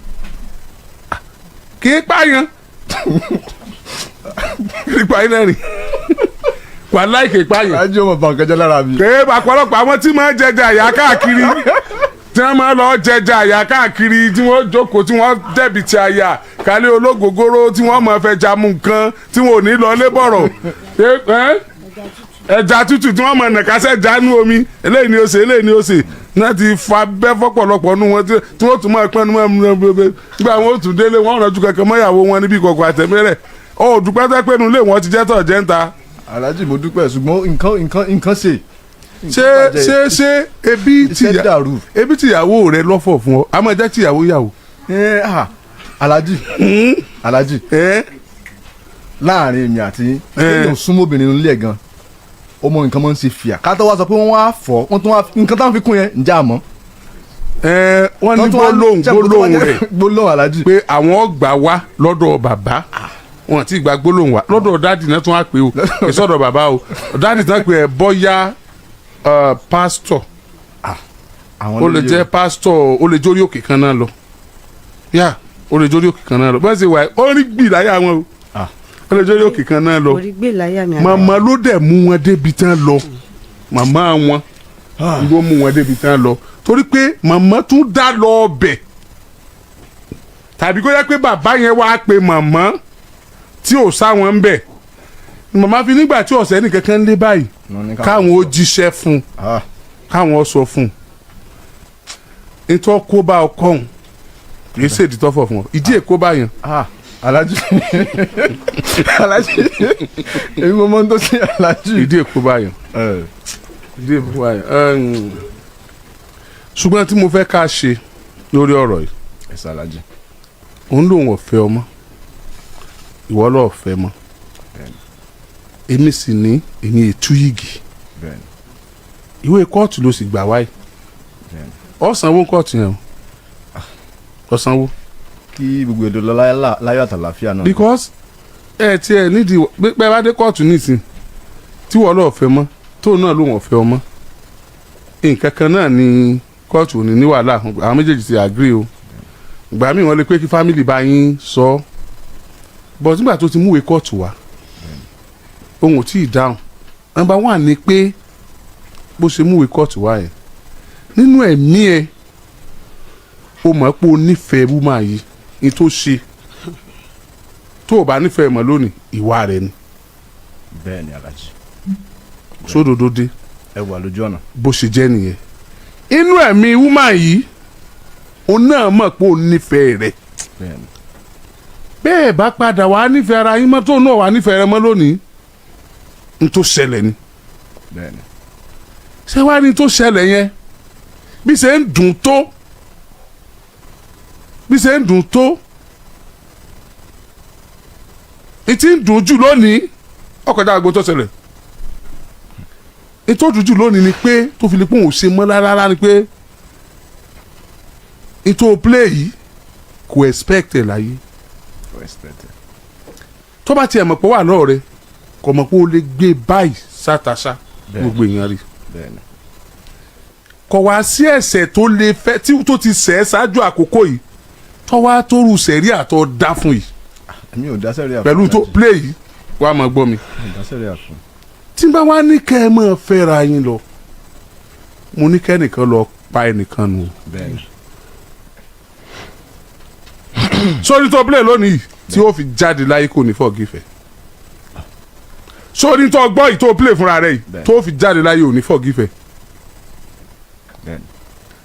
kì í pààyàn kì í pààyàn náà rìn wà láìkè pààyàn. ajé ọmọ bàǹkà jẹ lára mi. kèé àpọ̀lọpọ̀ àwọn tí máa ń jẹjẹ àyà káàkiri tí wọ́n máa lọ jẹjẹ àyà káàkiri tí wọ́n jókòó tí wọ́n dẹ̀bi ti àyà kálí ológogoro tí wọ́n máa fẹ́ jamu nǹkan tí wọ́n ò ní lọ lébọ̀rọ̀ ẹja tútù tí wọ́n máa nàkásẹ̀ jánu omi eléyìí ni ó ṣe eléyìí ni ó ṣe náà ti fa bẹ́ fọ́pọ̀lọpọ̀ nu wọn tí wọ́n tún máa pẹ́nu mọ́ nígbà wọn ó tún délé wọn rànjú kankan mọ́yàwó wọn níbi kọ̀ọ̀kọ̀ àtẹ̀mẹ́rẹ̀ ó dúpẹ́ tẹ́ pé nu lé wọn ti jẹ́ tọ̀ jẹ́ ń ta. Alhaji mo dúpẹ́ ṣùgbọ́n nǹkan ṣe. ṣé ebi tìyàwó rẹ lọ́fọ̀ fún ọ a máa jẹ́ tìyàwó yàwó. Alhaji láàrin èmi àti ẹni súnmọ́ obìnrin nílé gan ọmọ nǹkan máa ń ṣe fìyà ká tó wá sọ pé wọ́n wá fọ́ wọ́n tún wá nǹkan táwọn fi kún yẹn ǹjẹ́ àmọ́. wọ́n ní gbólóhùn rẹ̀ gbólóhùn Alhaji pé àwọn gbà wá lọ́dọ̀ bàbá wọn ti gba gbólóhùn wa lọ́dọ̀ dáàdì náà tún wá pé o ìsọdọ̀ bàbá o dáàdì náà pé ẹ bọ́yá pásítọ̀ ó lè jẹ́ pásítọ̀ ó lè jórí òkè kan náà lọ yá ó lè jórí òkè kan náà lọ bọ́n ṣe wà ó rí gbì láyà wọn o ó lè jórí òkè kan náà lọ màmá ló dẹ̀ mú wọn débi tán lọ màmá wọn ló mú wọn débi tán lọ torí pé màmá tún dá lọ ọbẹ̀ tàbí kó yẹ pé bàbá yẹn wá pe màmá tí ò sáwọn ń bẹ̀ màmá fi nígbà tí ọ̀sẹ̀ nìkan kan lé báyìí káwọn ó jíṣẹ́ fún káwọn ó sọ fún nítorí kó bá ọkọ òun kìí ṣèdí tọ́fọ̀ fún ọ ìdí èkó bá yẹn. Alhaji èmi mo mọ tó ṣe Alhaji. ìdí èkó bá yẹn ìdí èkó bá yẹn ṣùgbọ́n tí mo fẹ́ ká ṣe lórí ọ̀rọ̀ yìí ẹ̀sà Alhaji òun lòun ọ̀fẹ́ ọmọ ìwọ lọ́ọ́ fẹ́ mọ́ èmi sì ní èmi ètú yìgì ìwé kóòtù ló sì gbà wáyé ọ̀sánwó kóòtù yẹn ọ̀sánwó. kí gbogbo èdè lọ láyọ̀ àtàlàfíà náà. because tiẹ̀ nídìí pé bá dé kóòtù nísìn tí wọ́n lọ́ọ́ fẹ́ mọ́ tóun náà lòun ọ̀fẹ́ ọmọ nǹkan kan náà ni kóòtù ò ní wàhálà àwọn méjèèjì ti agree o ìgbà míì wọ́n lè pé kí fámìlì bá yín sọ ọ́ but nígbà tó ti múwèé kóòtù wá ohun ò tí ì dáhùn number one ni pé bó ṣe múwèé kóòtù wá yẹn nínú ẹ̀mí ẹ̀ o mọ̀ pé o nífẹ̀ẹ́ wúmà yìí ní tó ṣe tó o bá nífẹ̀ẹ́ mọ́ lónìí ìwà rẹ̀ ni. bẹ́ẹ̀ ni Alhaji. sódodo dé. ẹ wà lójú ọ̀nà. bó ṣe jẹ́ nìyẹn inú ẹ̀mí wúmà yìí o náà mọ̀ pé o nífẹ̀ẹ́ rẹ̀. bẹ́ẹ̀ ni. bẹ́ẹ̀ bá padà wà nífẹ̀ẹ́ ara yín mọ́ tó náà wà nífẹ̀ẹ́ rẹ mọ́ lónìí n tó ṣẹlẹ̀ ni. bẹ́ẹ̀ ni. ṣé wàá ní tó ṣẹlẹ̀ yẹn bí ṣe ń dùn tó ìtì ń dùn jù lónìí ọkọ̀dá àgbo tó ṣẹlẹ̀ ètò dùn jù lónìí ni pé tó fi lè pọ́n ò ṣe mọ́ rárá ni pé ètò play yìí kò expect ẹ̀ láyé tó bá tiẹ̀ mọ̀ pé wà lọ́ọ̀ rẹ kò mọ̀ pé ó lè gbé báyìí sátàṣá gbogbo èèyàn rí kò wá sí ẹ̀ṣẹ̀ tó lè fẹ́ tí tó ti ṣẹ̀ ṣáájú àkókò yìí tó wá tóru sẹ̀rí àtọ̀ dá fún yìí mi ò dá sẹ́rí àfọ̀n pẹ̀lú tó play yìí wàá máa gbọ́ mi. ìdásẹ́rẹ́ àfún. tí n bá wá ní kẹ́ ẹ máa fẹ́ra yín lọ mo ní kẹ́nìkan lọ pa ẹnìkan nù. bẹ́ẹ̀ni. sórí tó play lónìí tí ó fi jáde láyé kò ní forgive. sórí tó gbọ́ yìí tó play fúnra rẹ̀ yìí tó fi jáde láyé ò ní forgive.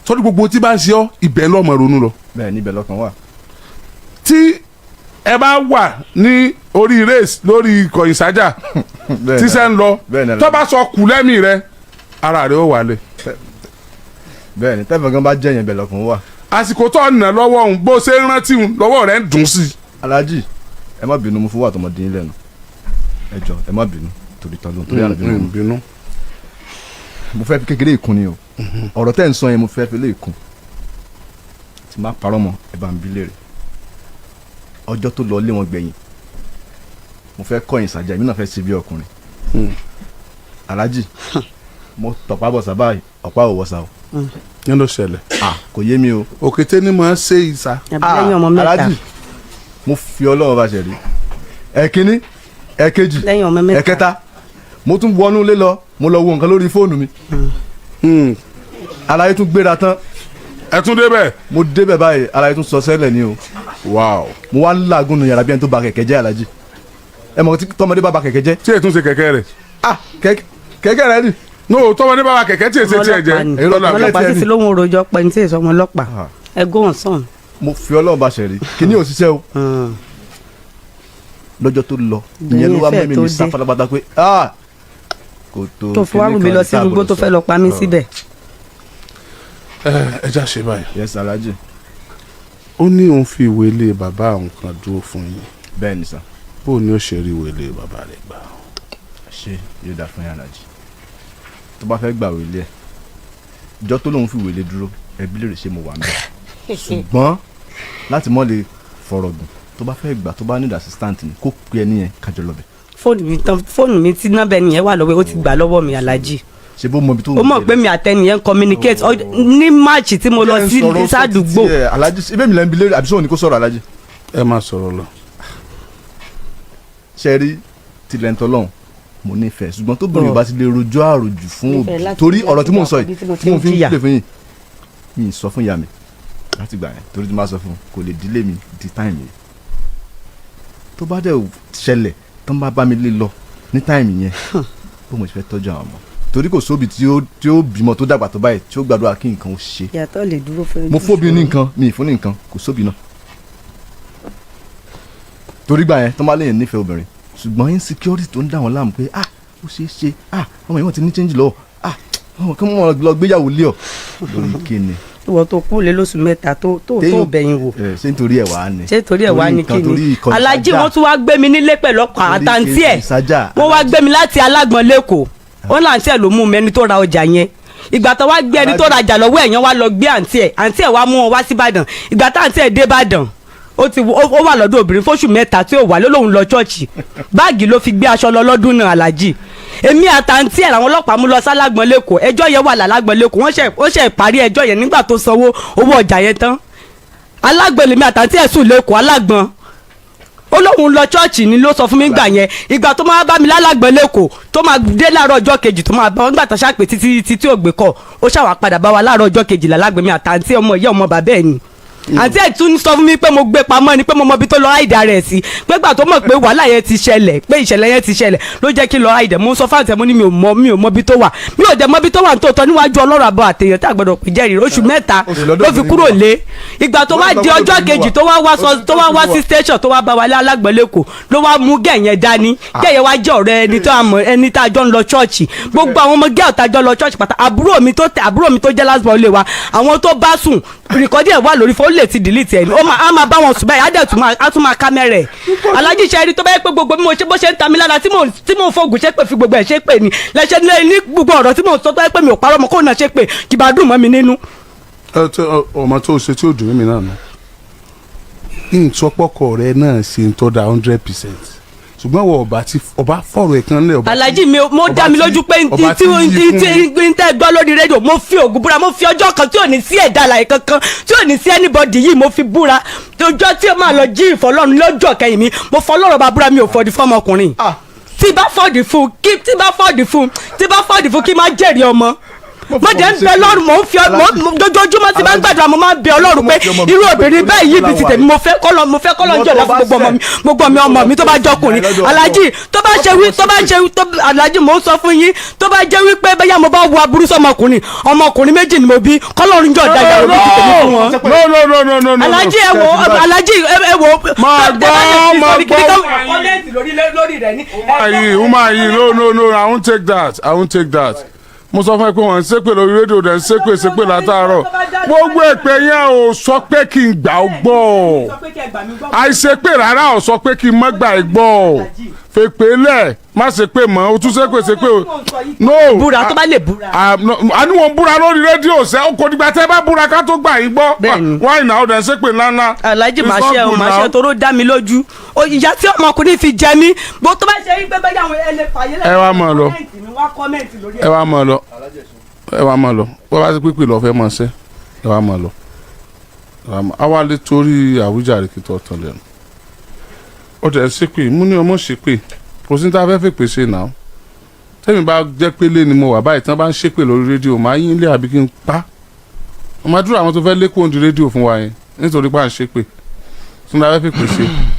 sórí gbogbo tí bá ń ṣe ọ́ ibẹ̀ lọ́mọ ronú lọ. bẹ́ẹ̀ni ibẹ̀ lọ́kàn wà. tí ẹ bá wà ní orí race lórí ìkọ̀yìn sájà tí sẹ́ ń lọ tó bá sọ kù lẹ́mìí rẹ ara rẹ ó wálé. bẹ́ẹ̀ni tẹ́fẹ̀ gan bá jẹ́ yẹn ibẹ̀ lọ́kàn wà. àsìkò tó ọ̀nà lọ́wọ́ òun bó ṣe ń rántí òun lọ́wọ́ rẹ̀ ń dùn sí i. Alhaji ẹ má bínú mo fún wa tọmọdé yín lẹ́nu ẹ jọ ẹ má bínú torí tọ́lú torí àná bínú. mo fẹ́ fi kékeré ìkun ni o ọ̀rọ̀ tẹ́ ń sọ yẹn mo fẹ́ fi lé ìkun tí má parọ́ mọ́ ẹ bá ń bí léèrè ọjọ́ tó lọ lé wọn gbẹ̀yìn mo fẹ́ kọ́ ìsàjà èmi náà fẹ́ ṣe bí ọkùnrin Alhaji mo tọ̀pá bọ̀ sábà ọ̀pá ò wọ́sà o. kí ló ṣẹlẹ̀. kò yé mi o. òkété ni mo ṣe ìsà. lẹ́yìn ọmọ mẹ́ta Alhaji mo fi Ọlọ́run bá ṣe rí ẹ̀kíní ẹ̀kejì lẹ́yìn ọmọ mẹ́ta ẹ̀kẹta mo tún wọnú ilé lọ mo lọ wo nǹkan lórí fóònù mi Àlàyé tún gbéra tán ẹ tún débẹ̀. mo débẹ̀ báyìí Àlàyé tún sọ sẹ́lẹ̀ ni o. wow. mo wá ń làágùn nù yàrá bí ẹni tó ba kẹ̀kẹ́ jẹ́ Alhaji ẹ mọ̀ tí tọmọdé bá ba kẹ̀kẹ́ jẹ́. tí ètò ṣe kẹ̀kẹ́ rẹ̀. kẹ̀kẹ́ rẹ ni. no tọmọdé bá wa kẹ̀kẹ́ tí èsè tiẹ̀ jẹ́. ọlọ́pàá sísè lóhun òròjọ́ pẹ̀lú tí èso ọmọ ọlọ́pàá ẹ góhùn sàn. mo fi Ọlọ́run bá ṣe rí kíní òṣìṣẹ́ o lọ́jọ́ tó lọ ìyẹn ló wá mẹ́mí mi sá pátápátá pé kò tó tó fi wá rù mí lọ sí gbogbo tó fẹ́ lọ pa mí síbẹ̀. ẹ já ṣe báyìí. yes Alhaji. ó ní òun fi ìwé ilé bàbá àwọn kan dúró fún yín. bẹ́ẹ̀ ni sà. bó ni ó ṣe rí ìwé ilé bàbá rẹ̀ gbà. ṣe yóò dá fún yín Alhaji tó bá fẹ́ gbà ìwé ilé ẹ̀ ìjọ tó lóun fi ìwé ilé dúró ẹbí lè ṣe mo wà mẹ́ ṣùgbọ́n láti mọ́ lè fọ̀rọ̀ gùn tó bá fẹ́ gbà tó bá need assistant ni kó pe ẹni yẹn kájọ lọ bẹ̀. fóònù mi tí nọ́mbà ẹnìyẹn wà lọ́wọ́ ó ti gbà lọ́wọ́ mi Alhaji. ṣe bó mọ ibi tó ń ó mọ̀ pé mi àtẹnìyẹn communicate ní máàcì tí mo lọ sí sádùúgbò. Alhaji ibẹ̀ mi lẹ́ ń bi léèrè àbí sóhun ni kò sọ̀rọ̀ Alhaji. ẹ má sọ̀rọ̀ lọ. ṣe rí tilẹ̀ ń tọ́lọ́hún mo nífẹ̀ẹ́ ṣùgbọ́n tó bẹ̀rẹ̀ bá ti lè rojọ́ àròjù fún òbí torí ọ̀rọ̀ tí mò ń sọ yìí tí mò ń fi ń pè fún yín mi ì sọ fún ìyá mi láti gbà yẹn torí tí mo bá sọ fún kò lè dílé mi di táìmì yẹn tó bá dẹ̀ ṣẹlẹ̀ tó ń bá mi lé lọ ní táìmì yẹn bó mo ṣe fẹ́ tọ́jú àwọn ọmọ torí kò sóbi tí ó bímọ tó dàgbà tó báyìí tí ó gbàdúrà kí nǹkan ó ṣe. yàtọ̀ lè dúró fún mo fóbi ní nǹkan mi ì fún ní nǹkan kò sóbi náà torí gbà yẹn tó bá léyìn nífẹ̀ẹ́ obìnrin ṣùgbọ́n insecurity tó ń dà wọ́n láàmú pé ó ṣeé ṣe ọmọ yìí wọ́n ti ní change lọ kí wọ́n lọ gbéyàwó lé ọ lórí kíni. ìwọ tó kú lé lóṣù mẹ́ta tó bẹ̀yìn wò. ṣé nítorí ẹ̀ wá ni. ṣé nítorí ẹ̀ wá ni kíni. Alhaji wọ́n tún wá gbé mi nílé pẹ̀lú ọkọ̀ àtàntí ẹ̀ wọ́n wá gbé mi láti Alágbọ̀n lẹ́kọ̀ọ́ wọ́n láǹtí ẹ̀ ló mú mi ẹni tó ra ọjà yẹn ìgbà tó wá gbé ẹni tó rajà lọ́wọ́ ẹ̀yàn wá lọ gbé àǹtí ẹ̀ wá mú wọn wá sí Ìbàdàn ìgbà tá àǹtí ẹ̀ dé Ìbàdàn ó wà lọ́dọ̀ obìnrin fóṣù mẹ́ta tí ó wà lóhùn lọ ṣọ́ọ̀ṣì báàgì ló fi gbé aṣọ lọ lọ́dún náà Alhaji èmi àtàntí ẹ̀ làwọn ọlọ́pàá mú lọ sálágbọ̀n lẹ́kọ̀ọ́ ẹjọ́ yẹn wà lálágbọ̀n lẹ́kọ̀ọ́ wọ́n ṣe parí ẹjọ́ yẹn nígbà tó sanwó owó ọjà yẹn tán Alágbọ̀n lèmi àtàntí ẹ̀ sùn lẹ́kọ̀ọ́ Alágbọ̀n ó lóhùn lọ ṣọ́ọ̀ṣì ni ló sọ fún mi gbà yẹn ìgbà tó máa bá mi lálágbọ̀n lẹ́kọ̀ọ́ tó máa dé láàárọ̀ ọjọ́ kejì tó máa bá wọn gbà tó ṣàpè títí tí ò gbé kọ̀ ó ṣàwà padà bá wa láàárọ̀ ọjọ́ kejì lálágbọ̀n mi àtàntí ọmọ ìyá ọmọ bàbá ẹ̀ ni àǹtí ẹ̀ tún sọ fún mi pé mo gbé pamọ́ ni pé mo mọ ibi tó lọ àìdá rẹ̀ sí pé gbà tó mọ̀ pé wàhálà yẹn ti ṣẹlẹ̀ pé ìṣẹ̀lẹ̀ yẹn ti ṣẹlẹ̀ ló jẹ́ kí n lọ àìdá mo sọ fáǹtẹ̀ mo ní mi ò mọ ibi tó wà mi ò dẹ̀ mọ ibi tó wà nítòótọ́ níwájú Ọlọ́run àbọ̀ àtẹ̀yàn tá a gbọ́dọ̀ pé jẹ́rìí oṣù mẹ́ta ló fi kúrò lé ìgbà tó wá di ọjọ́ kejì tó wá wá sí station tó wá bá wa Alágbọ̀n lẹ́kọ̀ọ́ ló wá mú gẹ̀yẹn dání gẹ̀yẹn wá jẹ́ ọ̀rẹ́ ẹni tá a jọ ń lọ ṣọ́ọ̀ṣì gbogbo àwọn ọmọ gẹ́ẹ̀ tá a jọ lọ ṣọ́ọ̀ṣì pátá àbúrò mi tó jẹ́ last born lé wa àwọn tó bá sùn rìkọ́dì ẹ̀ wà lórí fóònù lè ti delete ẹ̀ a máa bá wọn sùn báyìí á tún máa kámẹ́rà ẹ̀ Alhaji ṣe rí tó bá yẹ pé gbogbo bí mo ṣe bó ṣe ń ta mi lára tí mò ń fògùn ṣe pé fi gbogbo ẹ̀ ṣe pé ni lẹ́sẹ̀ ní gbogbo ọ̀rọ̀ tí mò ń sọ tó yẹ pé mi ò parọ́ mọ́ kó náà ṣe pé kì bá dùn mọ́ mi nínú. ọmọ tó ṣe tí ó dùn mí náà nù ìtọ́pọ̀kọ rẹ náà ṣe ń tọ́da 100% ṣùgbọ́n wọ ọba fọ̀rọ̀ ẹ̀kan lẹ̀ ọba. Alhaji mi mo dá mi lójú pé tí tẹ́ gbọ́ lórí rédíò mo fi ògùn búra mo fi ọjọ́ kan tí ò ní sí ẹ̀dá àlàyé kankan tí ò ní sí anybody yìí mo fi búra ọjọ́ tí ó máa lọ jí ìfọlọ́run lọ́jọ́ kẹyìn mi mo fọlọ́rọ̀ bá búra mi ò fọdí fọmọkùnrin tí bá fọdí fún kí má jẹ́rìí ọmọ mo dẹ̀ ń bẹ Ọlọ́run mo ń fi dojoojúmọ́ tí bá ń gbàdúrà mo máa ń bẹ Ọlọ́run pé irú obìnrin báyìí yìí bí ti tèmi mo fẹ́ kọ́lọ́ ń jọ̀dá fún gbogbo ọmọ mi tó bá jọkùnrin Alhaji tó bá ṣe Alhaji mo ń sọ fún yín tó bá jẹ́ wípé bẹ́yà mo bá wo aburú ọmọkùnrin méjì ni mo bí kọ́lọ́ ń jọ̀dá ìyàwó bí ti tèmi fún wọn. no Alhaji ẹ wo máa gbọ́ no I won't take that mo sọ fún ẹ pé wọ́n ń ṣépè lórí rédíò dẹ̀ ń ṣépè látàárọ̀ gbogbo èpè yẹn ò sọ pé kí n gbà ó gbọ́ àìṣépè rárá ò sọ pé kí n má gbà ẹ gbọ́ fèpè lẹ̀ má ṣépè mọ́ o tún ṣépè o no búra tó bá lè búra àní wọn búra lórí rédíò ṣe kò dìgbà tẹ́ bá búra ká tó gbà yín gbọ́ wáyé náà ó dẹ̀ ń ṣépè ńláńlá. Alhaji máa ṣe toró dá mi lójú ìyá tí ọmọkùnrin fi jẹ mí bó tó bá ṣe rí pé bẹ́ẹ̀ àwọn ẹlẹ́fà yẹlẹ́ ẹ wá mọ̀ lọ ẹ wá mọ̀ lọ wọ́n bá ti pípé lọ́ọ́ fẹ́ mọ̀ ṣẹ́ ẹ wá mọ̀ lọ àwa lè torí àwùjáre kí tó tán lẹ́nu ó tẹ̀ ṣépè mú ní ọmọ ṣépè kò sí ní tá a fẹ́ fèpè ṣe náà tẹ́mi bá jẹ́ pé lé ni mo wà báyìí tán bá ń ṣépè lórí rédíò máa yín lé àbí kí n pa ọmọ àdúrà àwọn tó fẹ́ lé kóńdì rédíò fún wa yẹn nítorí pé à ń ṣépè tí wọ́n fẹ́ fèpè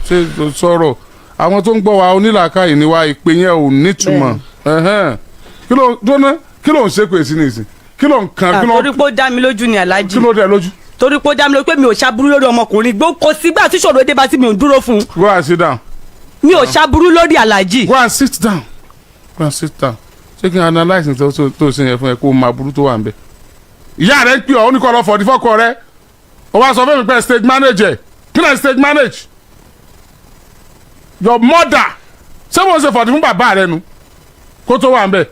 ṣe sọ̀rọ̀ àwọn tó ń gbọ́ wa onílàákàyè ni wa ìpè yẹn ò nítumọ̀ kí ló ń ṣépè sí nìsín kí ló ń kan kí ló ń. torí pé ó dá mi lójú ni Alhaji kí ló dé lójú. torí pé ó dá mi lójú pé mi ò ṣàbúrú lórí ọmọkùnrin gbó kò sígbà tí ṣòro dé bá tí mi ò dúró fún un. go and sit down. mi ò ṣàbúrú lórí Alhaji. go and sit down ṣé kí n analyse ní tó ṣe yẹn fún ẹ kó o máa burú tó wà ń bẹ. ìyá rẹ ń pè ọ́ ó ní kó lọ fọ̀dí fọ́kọ rẹ ó wá sọ fún mi pé stage manager kí náà stage manage your mother ṣé mo ṣe fọ̀dí fún bàbá rẹ nu kó tó wà ń bẹ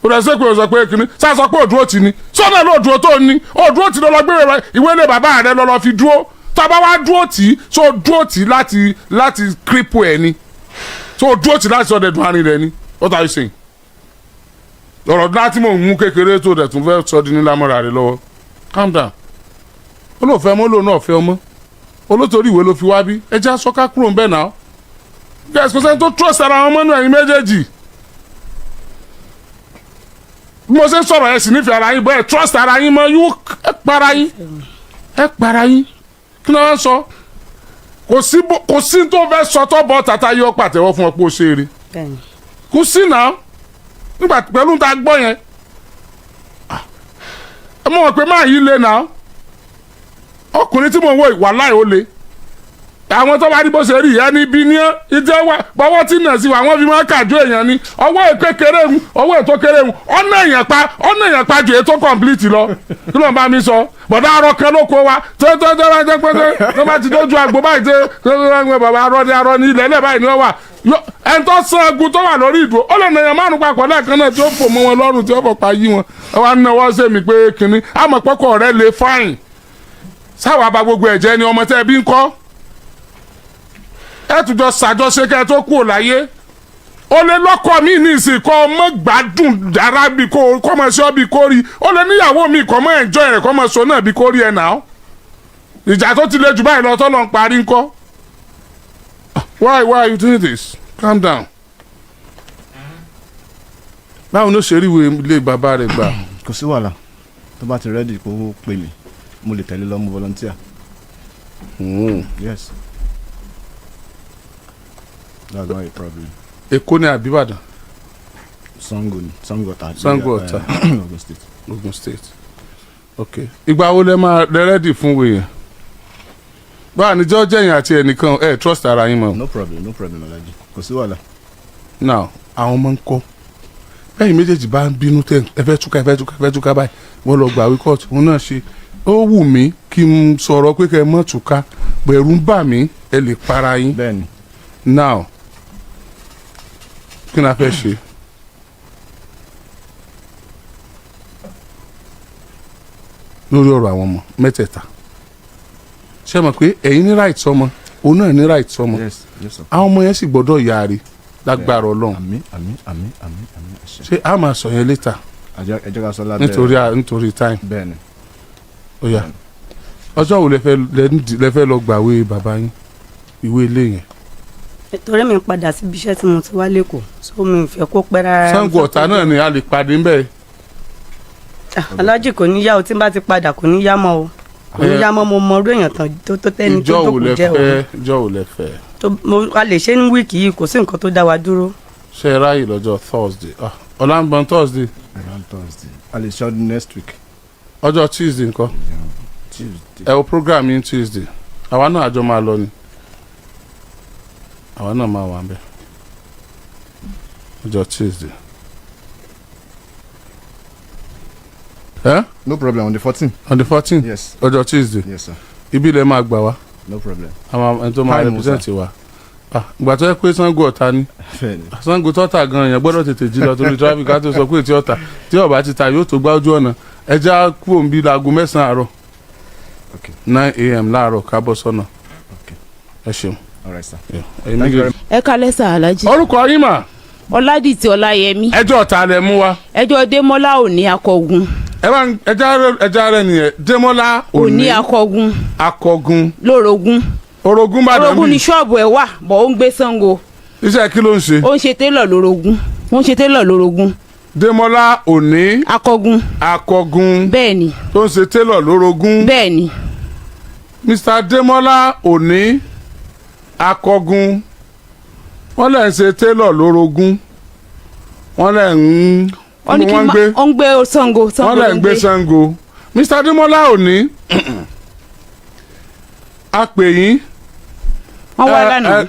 o lọ sí pé o sọ pé kìíní sá sọ pé òdúró tì ní sọ́nà ló dúró tó ní òdúró tì lọ́lọ́ gbé ìwé ilé bàbá rẹ lọ́lọ́ fi dúró tó a bá wá dúró tì so dúró tì láti kírípù ẹ̀ ni so dúró tì láti sọdẹ̀ dùn àárín rẹ ni what are you saying ọ̀rọ̀ láti mò ń mú kékeré tó dẹ̀ tún fẹ́ sọ di ní lámọ́ra rẹ lọ́wọ́ calm down olóòfẹ́ ọmọ olóò náà fẹ́ ọmọ olótorí ìwé ló fi wá bí ẹ já sọ́ká kúrò ń bẹ̀ náà guys kò sẹ́ni tó trust ara wọn mọ́nú ẹ̀yin méjèèjì mo ṣe ń sọ̀rọ̀ ẹ̀ sì nífẹ̀ẹ́ ara yín bọ́ ẹ̀ trust ara yín mọ́ yóò ẹ para yín kí ló ń sọ kò sí tó fẹ́ sọ tó bọ́ tata yọ pàtẹ́wọ́ fún ọ pé ó ṣe eré kò sí náà nígbà pẹ̀lú ta gbọ́ yẹn ẹ mọ̀ pé máa yí lé náà ọkùnrin tí mo wọ ìwà láì ó le àwọn tó bá rí bó ṣe rí ẹni bí ní ìjẹ́ wà bọ́wọ́ tí nà sí wa wọ́n fi máa kàjú èèyàn ni ọwọ́ kékeré ń ọwọ́ ètò kéré ń ọ̀nà èèyàn pa ju ètò complete lọ kí ló ń bá mi sọ bọ̀dá arọ kan ló kó wa tó bá ti dójú àgbo báyìí tó bàbá arọ ní ilẹ̀ ilẹ̀ báyìí ni wọ́n wà ẹni tó san agun tó wà lórí ìdúró ó lè nàyàn márùn papọ̀ lẹ́ẹ̀kan náà tí ó fò mọ́ wọn lọ́rùn tí ó fọ̀ pa yí wọn wá ń náwó sẹ́mi pé kínní àmọ́ pọ́kọ̀ rẹ lè fáìn sáwà bá gbogbo ẹ̀jẹ̀ ni ọmọ tẹ́ bí ń kọ́ ẹ tún jọ ṣàjọṣe kẹ́ ẹ tó kú ò láyé ó lè lọ́kọ mi ní ìsìnkọ́ ọmọ gbádùn dára bí kò kọ́mọ sí ọ bí kò rí ó lè níyàwó mi kọ́ mọ́ ẹ̀jọ́ rẹ̀ kọ́mọ sọ náà bí kò rí ẹ̀ náà ìjà tó ti le jù báyìí lọ tó lọ ń parí ńkọ́ why are you doing this calm down báwo ló ṣe rí ìwé ilé bàbá rẹ̀ gbà. kò sí wàhálà tó bá ti rẹ́dì kó pè mí mo lè tẹ̀lé lọ mo volunteer. Yes. That's not a problem. Èkó ni àbí Ìbàdàn. Sango Ọ̀tà. Ogun State. Okay. Ìgbà wo lẹ máa rẹ́dì fún wèèyàn? Báà ní jọ́ jẹ́yìn àti ẹnìkan ẹ̀ trust ara yín mọ́. No problem Alhaji. Kò sí wàhálà. Now àwọn ọmọ ń kọ́ bẹ́ẹ̀ méjèèjì bá ń bínú tẹ̀ ẹ fẹ́ túká báyìí wọ́n lọ gbà wí court òun náà ṣe ó wù mí kí n sọ̀rọ̀ pé kẹ́ ẹ mọ̀ túká pẹ̀rù ń bà mí ẹ lè para yín. Bẹ́ẹ̀ni. Now kí ni a fẹ́ ṣe? lórí ọ̀rọ̀ àwọn ọmọ mẹ́tẹ̀ẹ̀ta ṣé mọ̀ pé ẹ̀yin ní right sọmọ òun náà ní right sọmọ yes sir. àwọn ọmọ yẹn sì gbọ́dọ̀ yàrí lágbára Ọlọ́run àmín. ṣé a máa sọ yẹn later ẹ jẹ́ ká sọ lábẹ́ nítorí time bẹ́ẹ̀ ni. ó yá ọjọ́ wo lẹ fẹ́ lọ gbàwé bàbá yín ìwé ilé yẹn. nítorí mi padà síbi iṣẹ́ tí mo ti wá lẹ́kọ̀ọ́ so mi fẹ́ kó pẹ́ rárá. Ṣàngó Ọ̀tà náà ni a lè pàdé ń bẹ̀. alájì kò ní yá o tí n bá ti padà kò ní yá mọ́ o kò ní yá mọ́ mo mọ orí èèyàn tán tó tẹ́ni tó tó kù jẹ́ o. ìjọ wo lẹ fẹ́. a lè ṣe ní wíìkì yìí kò sí nǹkan tó dá wa dúró. ṣe é ráyè lọ́jọ́ Thursday ọ̀làǹbọ̀n Thursday. a lè ṣe next week. ọjọ́ Tuesday nǹkan. ẹ wo program yín Tuesday àwa náà àjọ máa lọ ni àwa náà máa wà ń bẹ̀ ọjọ́ Tuesday. no problem on the 14th. on the 14th. yes. ọjọ́ Tuesday. yes sir. ibi ilẹ̀ máa gbà wá. no problem. àwọn ẹni tó máa represent wa. ìgbà tó yẹ pé Ṣàngó Ọ̀tà ni Ṣàngó tọ́ta gan èèyàn gbọ́dọ̀ tètè jí lọ torí traffic á tó sọ pé tí ọ̀tà tí ọ̀bá ti ta yóò tó gbá ojú ọ̀nà ẹja kúrò ń bí láago 9 àárọ̀ 9 a.m. láàárọ̀ kábọ̀ sọ́nà ẹ ṣeun. all right sir. ẹ kalẹ́ sà alájí. orúkọ yín mà. ọládìtì ọláyẹmí. ẹjọ́ Ọ̀tà lẹ mú wa. ẹjọ́ démọ́lá òní akọgun. ẹja rẹ nìyẹn démọ́lá òní akọgun. akọgun. lórogún. orogún bá dàn bí. orogún ni ṣọ́ọ̀bù ẹ̀ wà bọ̀ ó ń gbé Ṣàngó. iṣẹ́ kí ló ń ṣe. ó ń ṣe télọ̀ lórogún. wọ́n ń ṣe télọ̀ lórogún. démọ́lá òní. akọgun. akọgun. bẹ́ẹ̀ni. tó ń ṣe télọ̀ lórogún. bẹ́ẹ̀ni. Mr. démọ́lá òní akọgun wọ́n lè ń ṣe télọ̀ lórogún wọ́n lè ń. wọ́n ní kí ó ń gbé Ṣàngó. wọ́n lè ń gbé Ṣàngó. Mr. démọ́lá òní a pè yín. wọ́n wá lánàá.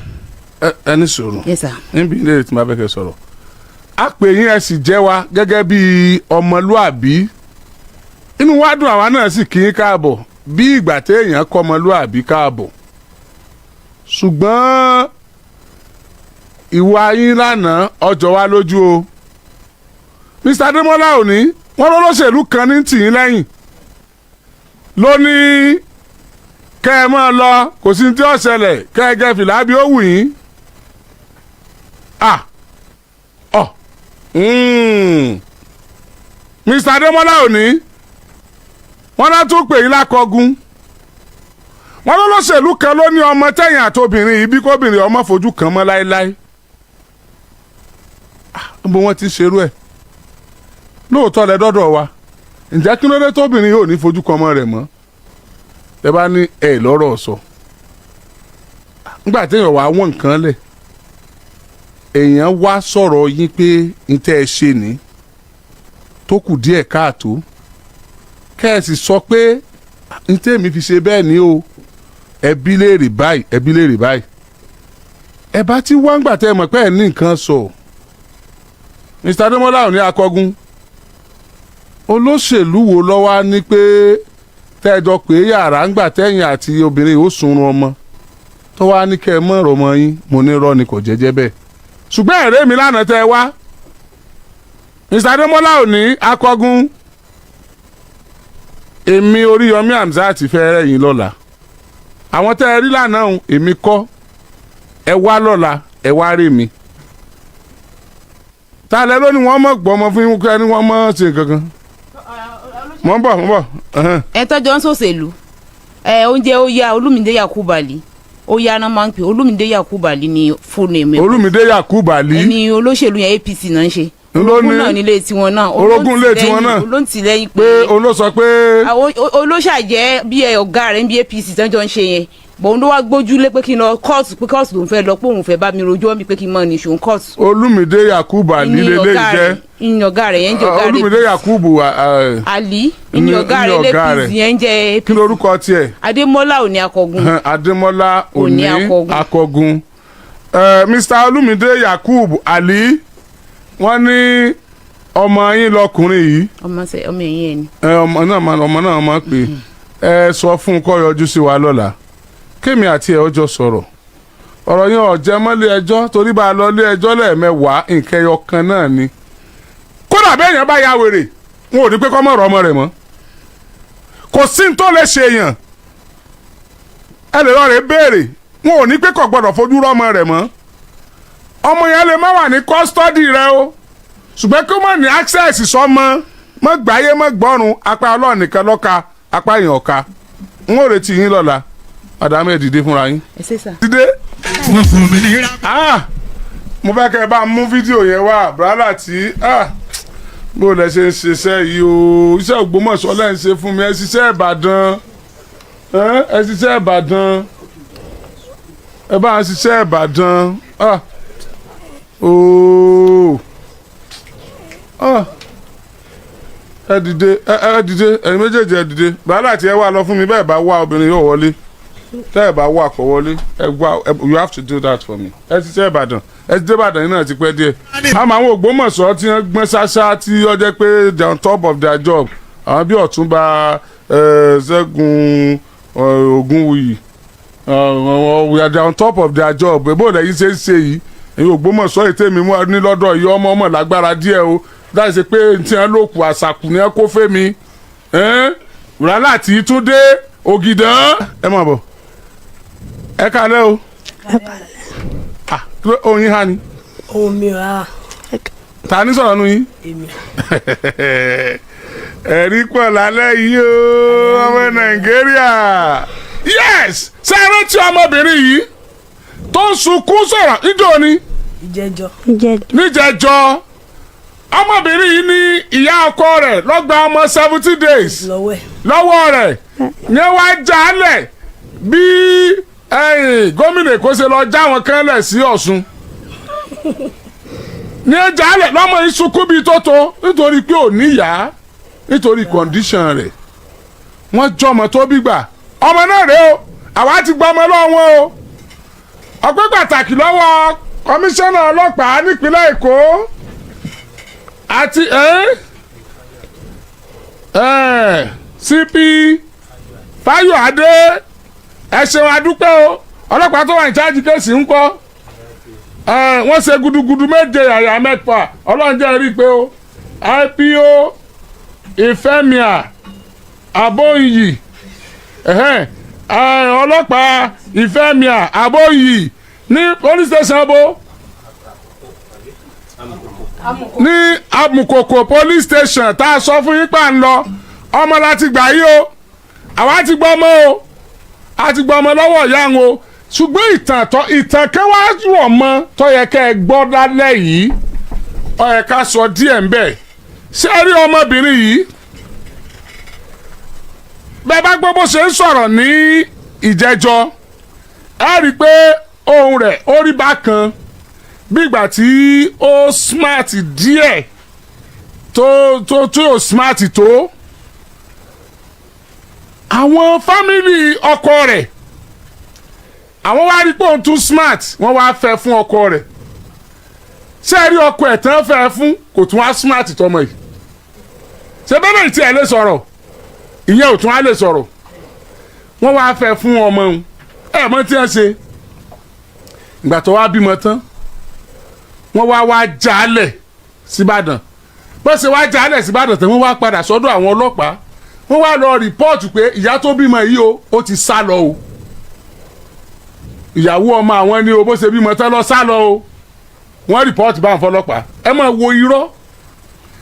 ẹni sọ̀rọ̀. yes sir. níbi ilé tí mo bá fẹ́ kẹ́ sọ̀rọ̀ a pè yín ẹ sì jẹ́ wa gẹ́gẹ́ bí ọmọlúàbí inú wa dùn àwa náà sì kí yín káàbọ̀ bí ìgbà téèyàn kọ́ ọmọlúàbí káàbọ̀ ṣùgbọ́n ìwà yín lánàá ọjọ́ wa lójú o Mr. Démọ́lá òní wọ́n lọ́lọ́ṣèlú kan ní tìyín lẹ́yìn ló ní kẹ́ ẹ máa lọ kò sí tí ó ṣẹlẹ̀ kẹ́ ẹ gẹ́ fìlà bí ó wù yín. Mr. Démọ́lá òní wọ́n lọ tún pè yín lákọ̀ọ́gùn wọ́n lọ́lọ́ṣèlú kan ló ní ọmọ tẹ̀yìn àtobìnrin yìí bí kóbìnrin ọmọ fojú kan mọ́ láéláé. bó wọ́n ti ṣerú ẹ̀ lóòótọ́ lẹ dọ́dọ̀ wa ǹjẹ́ kí ló dé tóbìnrin yóò ní fojú kan mọ́ rẹ̀ mọ́ ẹ bá ní ẹ lọ́rọ̀ sọ nígbà téèyàn wá wọ́n nǹkan lẹ̀ èèyàn wá sọ̀rọ̀ yín pé n tẹ́ ẹ ṣe ní tó kù díẹ̀ káàtó kẹ́ ẹ sì sọ pé n tẹ́mi fi ṣe bẹ́ẹ̀ ni o ẹbí léèrè báyìí ẹ bá ti wá ń gbà tẹ́ ẹ mọ̀ pé ẹ ní nǹkan sọ Mr. Démọ́lá òní akọgun olóṣèlú wo ló wà ní pé tẹ́jọ pé yàrá ń gbà tẹ́yìn àti obìnrin ó sunrun ọmọ tó wá ní kẹ́ ẹ mọ̀ ọ̀rọ̀ ọmọ yín mo ní rọ́ ni kò jẹ́jẹ́ bẹ́ẹ̀ ṣùgbọ́n ẹ̀rẹ́ mi lánàá tẹ́ ẹ wá Mr. Démọ́lá òní akọgun èmi Oriyomi Hamzat fẹ́ rẹ̀ yín lọ́la àwọn tẹ́ ẹ rí lánàá èmi kọ́ ẹ wá lọ́la ẹ wá rí mi ta lẹ lónìí wọ́n mọ̀ gbọ́ ọmọ fún yín kẹ́ ni wọ́n mọ̀ ṣe kankan mọ̀ ń bọ̀. ẹ tọ́jọ́ ń ṣòṣèlú oúnjẹ ó yá Olúmídé Yakubali ó yá náà máa ń pè Olúmídé Yakubali ní fóònù ẹ̀mí. Olúmídé Yakubali. ẹni olóṣèlú yẹn APC náà ń ṣe. orogún náà nílé tiwọn náà. orogún ilé tiwọn náà. olóńtìlẹ́yìn pé olóṣọ pé. olóṣàjẹ́ bí ọ̀gá rẹ̀ ń bí APC tán jọ ń ṣe yẹn bọ̀n ló wá gbójúlé pé kí n lọ kóòtù pé kóòtù ló ń fẹ́ lọ pé òun fẹ́ bá mi rojọ́ mi pé kí n mọ̀ ní ṣòun kóòtù. Olúmídé Yakubali lélẹ́ jẹ́ ìyìn ọ̀gá rẹ̀ yẹn ń jẹ́ ọ̀gá rẹ̀ Olúmídé Yakubu Ali ìyìn ọ̀gá rẹ̀ lẹ́pìsì yẹn ń jẹ́ APC. kí lorúkọ tiẹ̀. Adémọ́lá òní akọgun. Adémọ́lá òní akọgun. Mr. Olúmídé Yakubu Ali wọ́n ní ọmọ yín lọkùnrin yìí. ọmọ ẹ̀yìn ẹ̀ ni. ọmọ náà máa pè é sọ fún un kó yọjú sí wa lọ́la kémi àti ẹ̀ ọjọ́ sọ̀rọ̀ ọ̀rọ̀ yẹn ọ̀jẹ̀ mọ́lé ẹjọ́ torí bá a lọ lé ẹjọ́ lẹ́ẹ̀mẹ́wàá nǹkan ẹyọ kan náà ni kódà bẹ́ẹ̀ yẹn bá ya wèrè wọn ò ní pé kọ́ mọ̀ ọ̀rọ̀ ọmọ rẹ̀ mọ́ kò sí ní tó lè ṣe èèyàn ẹ lè lọ rè béèrè wọn ò ní pé kò gbọ́dọ̀ fojú rọ́mọ rẹ̀ mọ́ ọmọ yẹn lè má wà ní custody rẹ o ṣùgbọ́n kí wọ́n ní access sọ́mọ mọ́ gbáyé mọ́ gbọ́run apá ọlọ́run nìkan lọ́ka apá èèyàn ọ̀ka n ó retí yín lọ́la madame ẹ̀ dìde fúnra yín. ẹ ṣe sà. dìde. mo fẹ́ kẹ́ ẹ bá mú fídíò yẹn wá brother tí bó lẹ ṣe ń ṣiṣẹ́ yìí o iṣẹ́ Ògbómọ̀ṣọ́ lẹ́ ń ṣe fún mi ẹ ṣiṣẹ́ Ìbàdàn ẹ ṣiṣẹ́ Ìbàdàn ẹ bá ń ṣiṣẹ́ Ìbàdàn ẹ dìde ẹ̀yin méjèèjì ẹ dìde brother tí ẹ wá lọ fún mi bẹ́ẹ̀ bá wá obìnrin yóò wọlé tẹ́ ẹ bá wà kọ́ wọlé ẹ wá you have to do that for me ẹ ti ṣe Ìbàdàn ẹ ti dé Ìbàdàn yìí náà ti pẹ́ díẹ̀ àmọ́ àwọn Ògbómọ̀ṣọ́ tí wọ́n gbọ́n ṣáṣá tí ó jẹ́ pé they on top of their job àwọn bí Ọ̀túnba Ṣẹ́gun Ògúnwùyí they are on top of their job bó lẹ́yìn ṣe ń ṣe yìí èyí Ògbómọ̀ṣọ́ ètè mi mú ní lọ́dọ̀ yìí ọmọ lágbára díẹ̀ o láti ṣe pé tí wọ́n lò kù àṣàkù ni ẹ kó fẹ́ mi rálá tí tún dé Ògìdán ẹ mọ̀ bọ̀ ẹ kálẹ́ o. oyin ha ni. ohun mi ra. ta ni sọ̀rọ̀ nu yín. èmi. ẹ̀rí pọ̀ lálẹ́ yìí o ọmọ Nàìjíríà. yes ṣé ẹ rántí ọmọbìnrin yìí tó ń sunkún sọ̀rọ̀ níjọ́ ni. ìjẹjọ. níjẹjọ ọmọbìnrin yìí ní ìyá ọkọ rẹ̀ lọ́gbà ọmọ 70 days lọ́wọ́ rẹ̀ ní wàá jalè bí gómìnà Èkó ṣe lọ já wọn kan lẹ̀ sí Ọ̀ṣun ní jalè lọ́mọ yìí sunkún bíi tótó nítorí pé ò níyàá nítorí condition rẹ̀ wọ́n jọmọ tó bí gbà ọmọ náà rèé o àwa ti gbọ́ ọmọ lọ́wọ́ o ọpẹ́ pàtàkì lọ́wọ́ kọmíṣánná ọlọ́pàá nípínlẹ̀ Èkó àti CP Fáyọ̀adé ẹ ṣeun adúpẹ́ o ọlọ́pàá tó wà ní chájì kéèsì ń kọ́ wọ́n ṣe gudugudu méje àyà mẹ́fà ọlọ́run jẹ́ rí i pé o IPO Ìfẹ́mìà Abóyì ọlọ́pàá Ìfẹ́mìà Abóyì ní police station bó ní Amukoko police station tá a sọ fún yín pa ń lọ ọmọ láti gbà yí o àwa ti gbọ́ ọmọ o a ti gbọ́ ọmọ lọ́wọ́ ìyá wọn o ṣùgbọ́n ìtàn kẹwàá rọ̀ mọ́ tó yẹ kẹ́ ẹ gbọ́ lálẹ́ yìí ó yẹ ká sọ díẹ̀ ń bẹ̀ ṣé rí ọmọbìnrin yìí bẹ́ẹ̀ bá gbọ́ bó ṣe ń sọ̀rọ̀ ní ìjẹ́jọ́ ẹ rí i pé ohùn rẹ̀ ó rí bákan bí ìgbà tí ó smart díẹ̀ tó smart tó àwọn fámìlì ọkọ rẹ̀ àwọn wá rí pé òun tún smart wọ́n wá fẹ́ fún ọkọ rẹ̀ ṣé ẹ rí ọkọ ẹ̀ tán fẹ́ fún kò tún wá smart tọmọ yìí ṣé bẹ́ẹ̀ tí ẹ lè sọ̀rọ̀ ìyẹn ò tún wá lè sọ̀rọ̀ wọ́n wá fẹ́ fún ọmọ òun ẹ̀ mọ́ tí wọ́n ṣe ìgbà tó wá bímọ tán wọ́n wá jálẹ̀ síbàdàn bó ṣe wá jálẹ̀ síbàdàn tán wọ́n wá padà sọ́dọ̀ àwọn ọlọ́pàá wọ́n wá lọ rìpọ́ọ̀tù pé ìyá tó bímọ yìí o ó ti sá lọ o ìyàwó ọmọ àwọn ni o bó ṣe bímọ tán lọ sá lọ o wọ́n rìpọ́ọ̀tù bá ń fọlọ́pàá ẹ máa wo irọ́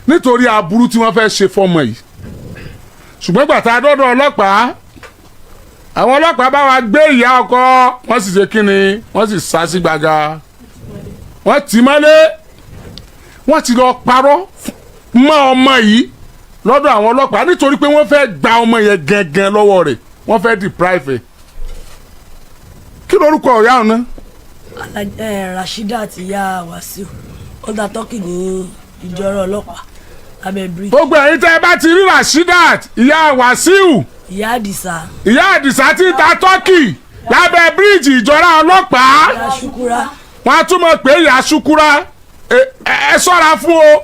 nítorí aburú tí wọ́n fẹ́ ṣe fọmọ yìí ṣùgbọ́n gbàtà dọ́dọ̀ ọlọ́pàá àwọn ọlọ́pàá bá wa gbé ìyá ọkọ wọ́n sì ṣe kínni wọ́n sì sá sí gbàgà wọ́n tì mọ́lé wọ́n ti lọ parọ́ mọ́ ọmọ yìí lọ́dọ̀ àwọn ọlọ́pàá nítorí pé wọ́n fẹ́ gba ọmọ yẹn gangan lọ́wọ́ rẹ̀ wọ́n fẹ́ deprive ẹ̀ kí lórúkọ ọ̀yá ọ̀nà. Rasheedat ìyá Wàsíù ó da tọ́kì ní ìjọra ọlọ́pàá lábẹ́ bíríjì. gbogbo ẹ̀yin tẹ́ ẹ bá ti rí Rasheedat ìyá Wàsíù ìyá Àdìsá. ìyá Àdìsá ti ta tọ́kì lábẹ́ bíríjì ìjọra ọlọ́pàá. ìyá Ṣúkúrá. wọ́n á tún mọ̀ pé ìyá Ṣúkúrá ẹ ṣọ́ra fún o.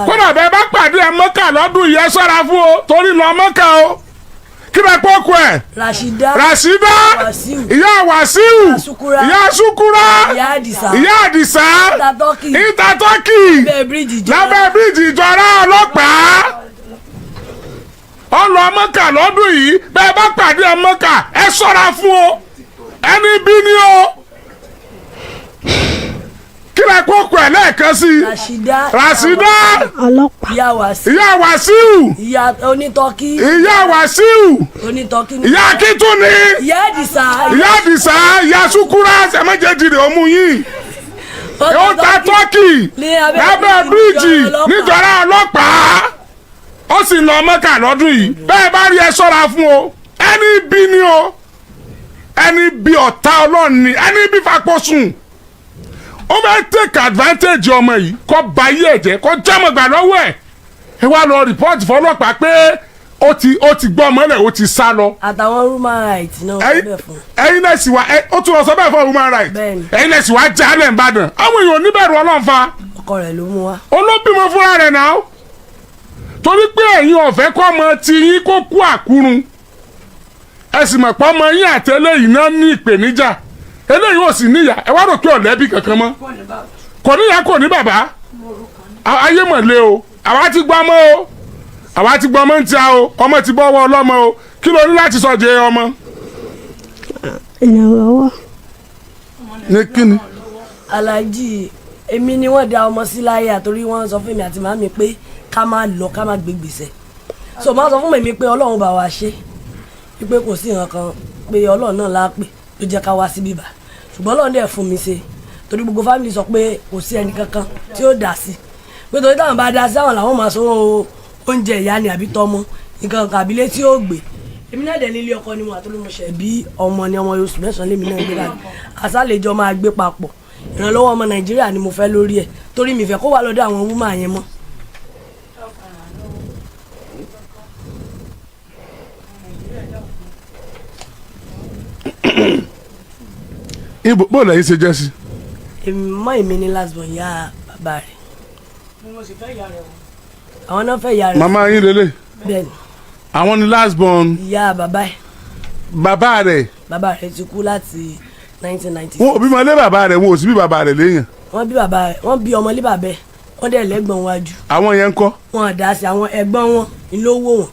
kódà bẹ́ẹ̀ bá pàdé ẹ Mọ́kà lọ́dún yìí ẹ ṣọ́ra fún o torí lọ Mọ́kà o kí lè pọ́kú ẹ̀. Rasheedat ìyá Wàsíù ìyá Ṣúkúrá ìyá Àdìsá ìtàtọ́kì lábẹ́ bíríjì ìjọra ọlọ́pàá ọlọ Mẹ́kà lọ́dún yìí bẹ́ẹ̀ bá pàdé Mẹ́kà ẹ ṣọ́ra fún o ẹni bí ni o kí lẹ kókó ẹ lẹ́ẹ̀kan sí Rasida ọlọ́pàá ìyá Wàsíù ìyá onítọ́kí ìyá Wàsíù onítọ́kí ìyá Akíntúni ìyá Àdìsá ìyá Sukura sẹmẹjẹjìrì ọmú yìí ó ta tọ́kì lábẹ́ bíríìjì nítorí ọlọ́pàá ó sì lọ Mẹ́kà lọ́dún yìí bẹ́ẹ̀ bá rí ẹ ṣọ́ra fún o ẹni bí ni o ẹni bí ọ̀tá Ọlọ́run ni ẹni bí fapọ̀sùn ó bẹ take advantage ọmọ yìí kó ba ayé ẹ̀ jẹ́ kó jẹ́mọ̀gbà lọ́wọ́ ẹ̀ ẹ wá lọ report fọlọ́pàá pé ó ti gbọ́ ọmọ ẹ̀ ó ti sá lọ. àtàwọn human rights náà wọ́n bẹ̀ fún. ẹ̀yin náà sì wá ó tún lọ sọ bẹ́ẹ̀ fún human rights ẹ̀yin náà sì wá jálẹ̀ Ìbàdàn àwọn èèyàn oníbẹ̀rù Ọlọ́run fa. ọkọ rẹ̀ ló mú wa. olóbìmọ fúnra rẹ̀ náà torí pé ẹ̀yin ọ̀fẹ́ kọ́ ọmọ tí yín kó kú àkúrun ẹ sì mọ̀ pé ọmọ yín àtẹlẹ́ yìí náà ní ìpèníjà eléyìí ò sì níyà ẹ wá rò pé ọ̀lẹ́bí kankan mọ́ kò níyà kò ní bàbá ayé mọ̀ lé o àwa ti gbọ́ ọmọ o àwa ti gbọ́ ọmọ ń tia o ọmọ ti bọ́wọ́ ọlọ́mọ o kí ló ní láti sọ jẹ ọmọ. ìrànlọ́wọ́. ní kíni. Alhaji èmi ni wọ́n da ọmọ sí láyà torí wọ́n sọ fún mi àti màmí pé ká máa lọ ká máa gbé gbèsè so máa sọ fún mi pé Ọlọ́run bá wa ṣe pé kò sí nǹkan kan pé Ọlọ́run náà lápè ló jẹ́ ká wá sí bíbá ṣùgbọ́n Ọlọ́run dẹ̀ fún mi ṣe torí gbogbo fámìlì sọ pé kò sí ẹnì kankan tí ó dà sí pé torí táwọn bá dá sí àwọn làwọn máa sanwó oúnjẹ ìyá ni àbí tọmọ nǹkan kan àbílẹ̀ tí ó gbé èmi náà dẹ̀ nílé ọkọ ni mo àtúntò bí ọmọ ni ọmọ oṣù mẹ́sàn-án lèmi náà gbé láti àṣàlejò máa gbé papọ̀ ìrànlọ́wọ́ ọmọ Nàìjíríà ni mo fẹ́ lórí ẹ̀ torí mi fẹ́ kó wà lọ́dọ̀ àwọn wúmà yẹn mọ́. ibo bó lẹ́yìn ṣe jẹ́ sí. èmi ní last born ya bàbá rẹ̀. àwọn náà fẹ́ ya rẹ̀. màmá yín lélẹ̀. bẹ́ẹ̀ni. àwọn ni last born. ìyá bàbá ẹ̀. bàbá rẹ̀. bàbá rẹ̀ ti kú láti 1996. wọn ò bímọ lé bàbá rẹ̀ wọn ò sì bí bàbá rẹ̀ léèyàn. wọ́n bí ọmọ lé bàbá ẹ̀ wọ́n dẹ̀ lẹ́gbọ̀n wájú. àwọn yẹn ń kọ́. wọn dá sí àwọn ẹ̀gbọ́n wọn ló wò wọn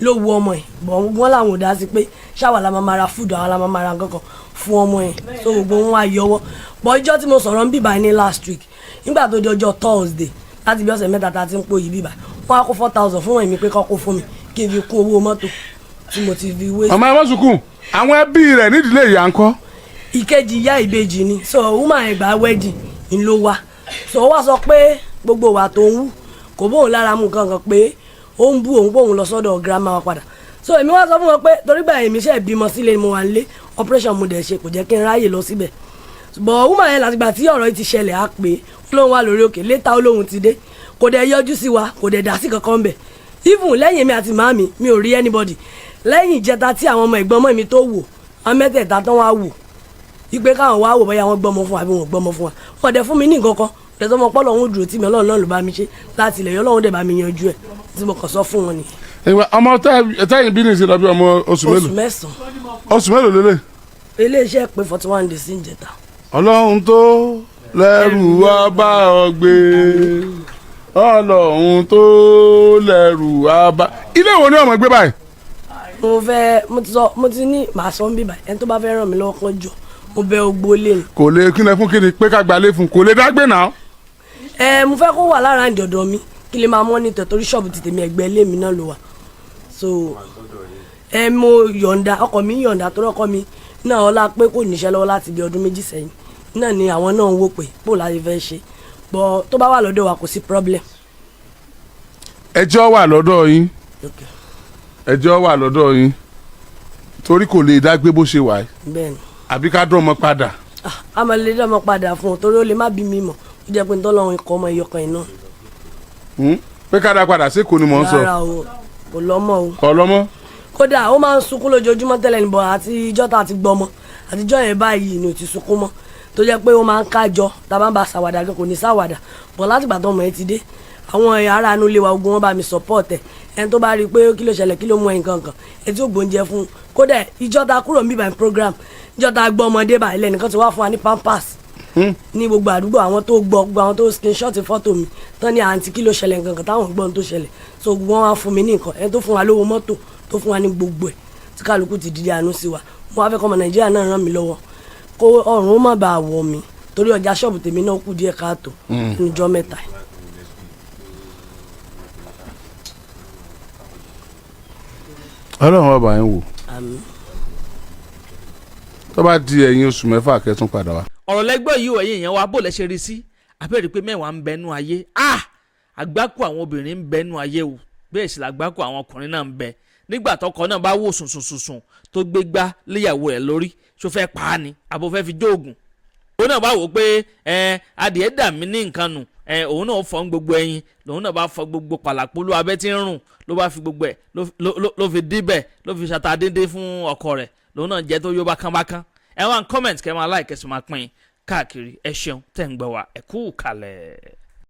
ló wo ọmọ ẹ̀ bọ̀ wọ́n làwọn ò dá sí pé ṣáwa la máa mara fúdù àwọn la máa mara kankan fún ọmọ ẹ̀ so gbogbo wọn wá yọwọ́ bọ̀ ìjọ́ tí mo sọ̀rọ̀ ń bíbá ní last week nígbà tó di ọjọ́ Thursday láti bí ọ̀sẹ̀ mẹ́ta tá a ti ń pò yìí bíbá wọ́n á kó 4,000 fún ẹ̀mí pé kọ́ kó fún mi kí n fi kún owó mọ́tò tí mo ti fi wé. ọmọ ẹ mọ́sùkùn àwọn ẹbí rẹ̀ nídìílé ìyá ń kọ́. ìkejì ìyá ìbejì ni so woman ẹgbà wedding ń ló wá so wá sọ pé gbogbo wa tó ń wú kò bóun lára mú kankan pé ó ń bú òun bóun lọ sọ́dọ̀ grandma wa padà so èmi wá sọ fún wọn pé torí gbà èmi ṣe bímọ sílé mo wà nílé operation mo dẹ̀ ṣe kò jẹ́ kí n ráyè lọ síbẹ̀ but woman yẹn látìgbà tí ọ̀rọ̀ yìí ti ṣẹlẹ̀ á pé olóhùn wà lórí òkè létà olóhùn ti dé kò dẹ̀ yọjú sí wa kò dẹ̀ dá sí kankan bẹ̀ even lẹ́yìn mi àti màmí mi ò rí anybody lẹ́yìn ìjẹta tí àwọn ọmọ ẹ̀gbọ́n mọ́ mi tó wò àwọn mẹ́tẹ̀ẹ̀ta tán wá wò ìgbé káwọn wá wò bóyá wọ́n gbọ́mọ fún wa àbí wọ́n gbọ́mọ fún wa wọ́n dẹ̀ fún mi ní nǹkan kan lẹ́tọ́ ọmọ pọ́lọ́ òun dúró tì mí Ọlọ́run náà ló bá mi ṣe láti ilẹ̀ Ọlọ́run dẹ̀ bá mi yanjú ẹ̀ tí mo kàn sọ fún wọn nìyẹn. ìwà ọmọ tẹ́yìn bí ní ìṣe lọ bí ọmọ oṣù mélòó. oṣù mẹ́sàn-án. oṣù mélòó lélẹ̀. iléeṣẹ́ pé 41 days ń jẹta. Ọlọ́run tó lẹ́rù wá bá ọ gbé Ọlọ́run tó lẹ́rù wá bá. ilé ìwọ ni ọmọ gbé báyìí. mo ti ní màá sọ ń bí báyìí ẹni tó bá fẹ́ ràn mí lọ́wọ́ kan jọ mo bẹ ogbó lé ni. kò lè kíni fún kíni pé ká gbalé fún kò lè dágbé náà. mo fẹ́ kó wà lára ìdọ̀dọ̀ mi kí lè máa mọ́nítọ̀ torí ṣọ́ọ̀bù ti tèmi ẹgbẹ́ ilé mi náà ló wà so mo yọ̀ǹda ọkọ mi yọ̀ǹda torí ọkọ mi náà ọlá pé kò níṣẹ́ lọ́wọ́ láti bí ọdún méjì sẹ́yìn náà ni àwọn náà ń wò pé bó láti fẹ́ ṣe bọ́ tó bá wà lọ́dọ̀ wa kò sí problem. ẹjọ́ wà lọ́dọ̀ yín ẹjọ́ wà lọ́dọ̀ yín torí kò lè dágbé bó ṣe wà yìí. bẹ́ẹ̀ni. àbí ká dán ọmọ padà. a máa lè dán ọmọ padà fún un torí ó lè má bí mi mọ̀ ó jẹ́ pé ntọ́lọ́run ikọ̀ ọmọ ìyọkàn iná. pé ká dá padà sí kò ní mò ń sọ. rárá o kò lọ́mọ o. kò lọ́mọ. kódà ó máa ń sunkún lójoojúmọ́ tẹ́lẹ̀ níbọ̀ àti ìjọ́ tá a ti gbọ́mọ àtijọ́ yẹn báyìí ni ò ti sunkún mọ́ tó jẹ́ pé ó máa ń kájọ tá a bá ń bá ṣàwàdà kò ní ṣàwàdà bọ̀ látìgbà tó ọmọ yẹn ti dé àwọn ará inú ilé wa ogun wọn bá mi support ẹ ẹni tó bá rí i pé kí ló ṣẹlẹ̀ kí ló mú ẹyin kankan ẹni tí ó gbóúnjẹ fún kódà ìjọ́ ta kúrò níbà ní program ìjọ́ ta gbọ́ ọmọdé báyìí lẹ́nìkan ti wá fún wa ní pampers ní gbogbo àdúgbò àwọn tó gbọ́ gbogbo àwọn tó screenshot fọ́tò mi tán ní àǹtí kí ló ṣẹlẹ̀ nǹkan táwọn gbọ́n tó ṣẹlẹ̀ so wọ́n wá fún mi ní nǹkan ẹni tó fún wa lówó mọ́tò tó fún wa ní gbogbo ẹ̀ tí kálukú ti dìde àánú sí wa mo wá fẹ́ kọ́ ọmọ nàìjíríà náà ràn mí lọ́wọ́ kó ọ̀run ó má bàa wọ̀ mí torí ọjà ṣọ́ọ̀bù tèmi náà kù díẹ̀ káàtó níjọ́ mẹ́ta. ọlọ́run ọba yẹn wò tó bá di ẹ̀yìn oṣù mẹ́fà kẹ́tún padà wá. ọ̀rọ̀ lẹ́gbẹ́ yìí wọ̀nyí èèyàn wa bó lẹ ṣe rí sí abẹ́rẹ́ pé mẹ́wàá ń bẹnu ayé àgbákò àwọn obìnrin ń bẹnu ayé o bẹ́ẹ̀ sì làgbákò àwọn ọkùnrin náà ń bẹ nígbà tọkọ náà bá wò sùnsùnsùn tó gbé gbá léyàwó rẹ̀ lórí ṣó fẹ́ pa á ni àbò fẹ́ fi jóògùn òun náà bá wò pé adìẹ dà mí ní nǹkan nù òun náà fọ́ gbogbo ẹyin lòun náà bá fọ́ gbogbo pàlàpọ̀lù abẹ́ tí ń rùn ló bá fi gbogbo ẹ̀ ló fi díbẹ̀ ló fi ṣàtà dédé fún ọkọ rẹ̀ lòun náà jẹ́ tó yó bákánbákán ẹ wá ń comment kẹ́ máa like kẹ́ sì máa pín káàkiri ẹ ṣeun tẹ̀ ń gbọ́ wa ẹ kú kalẹ̀.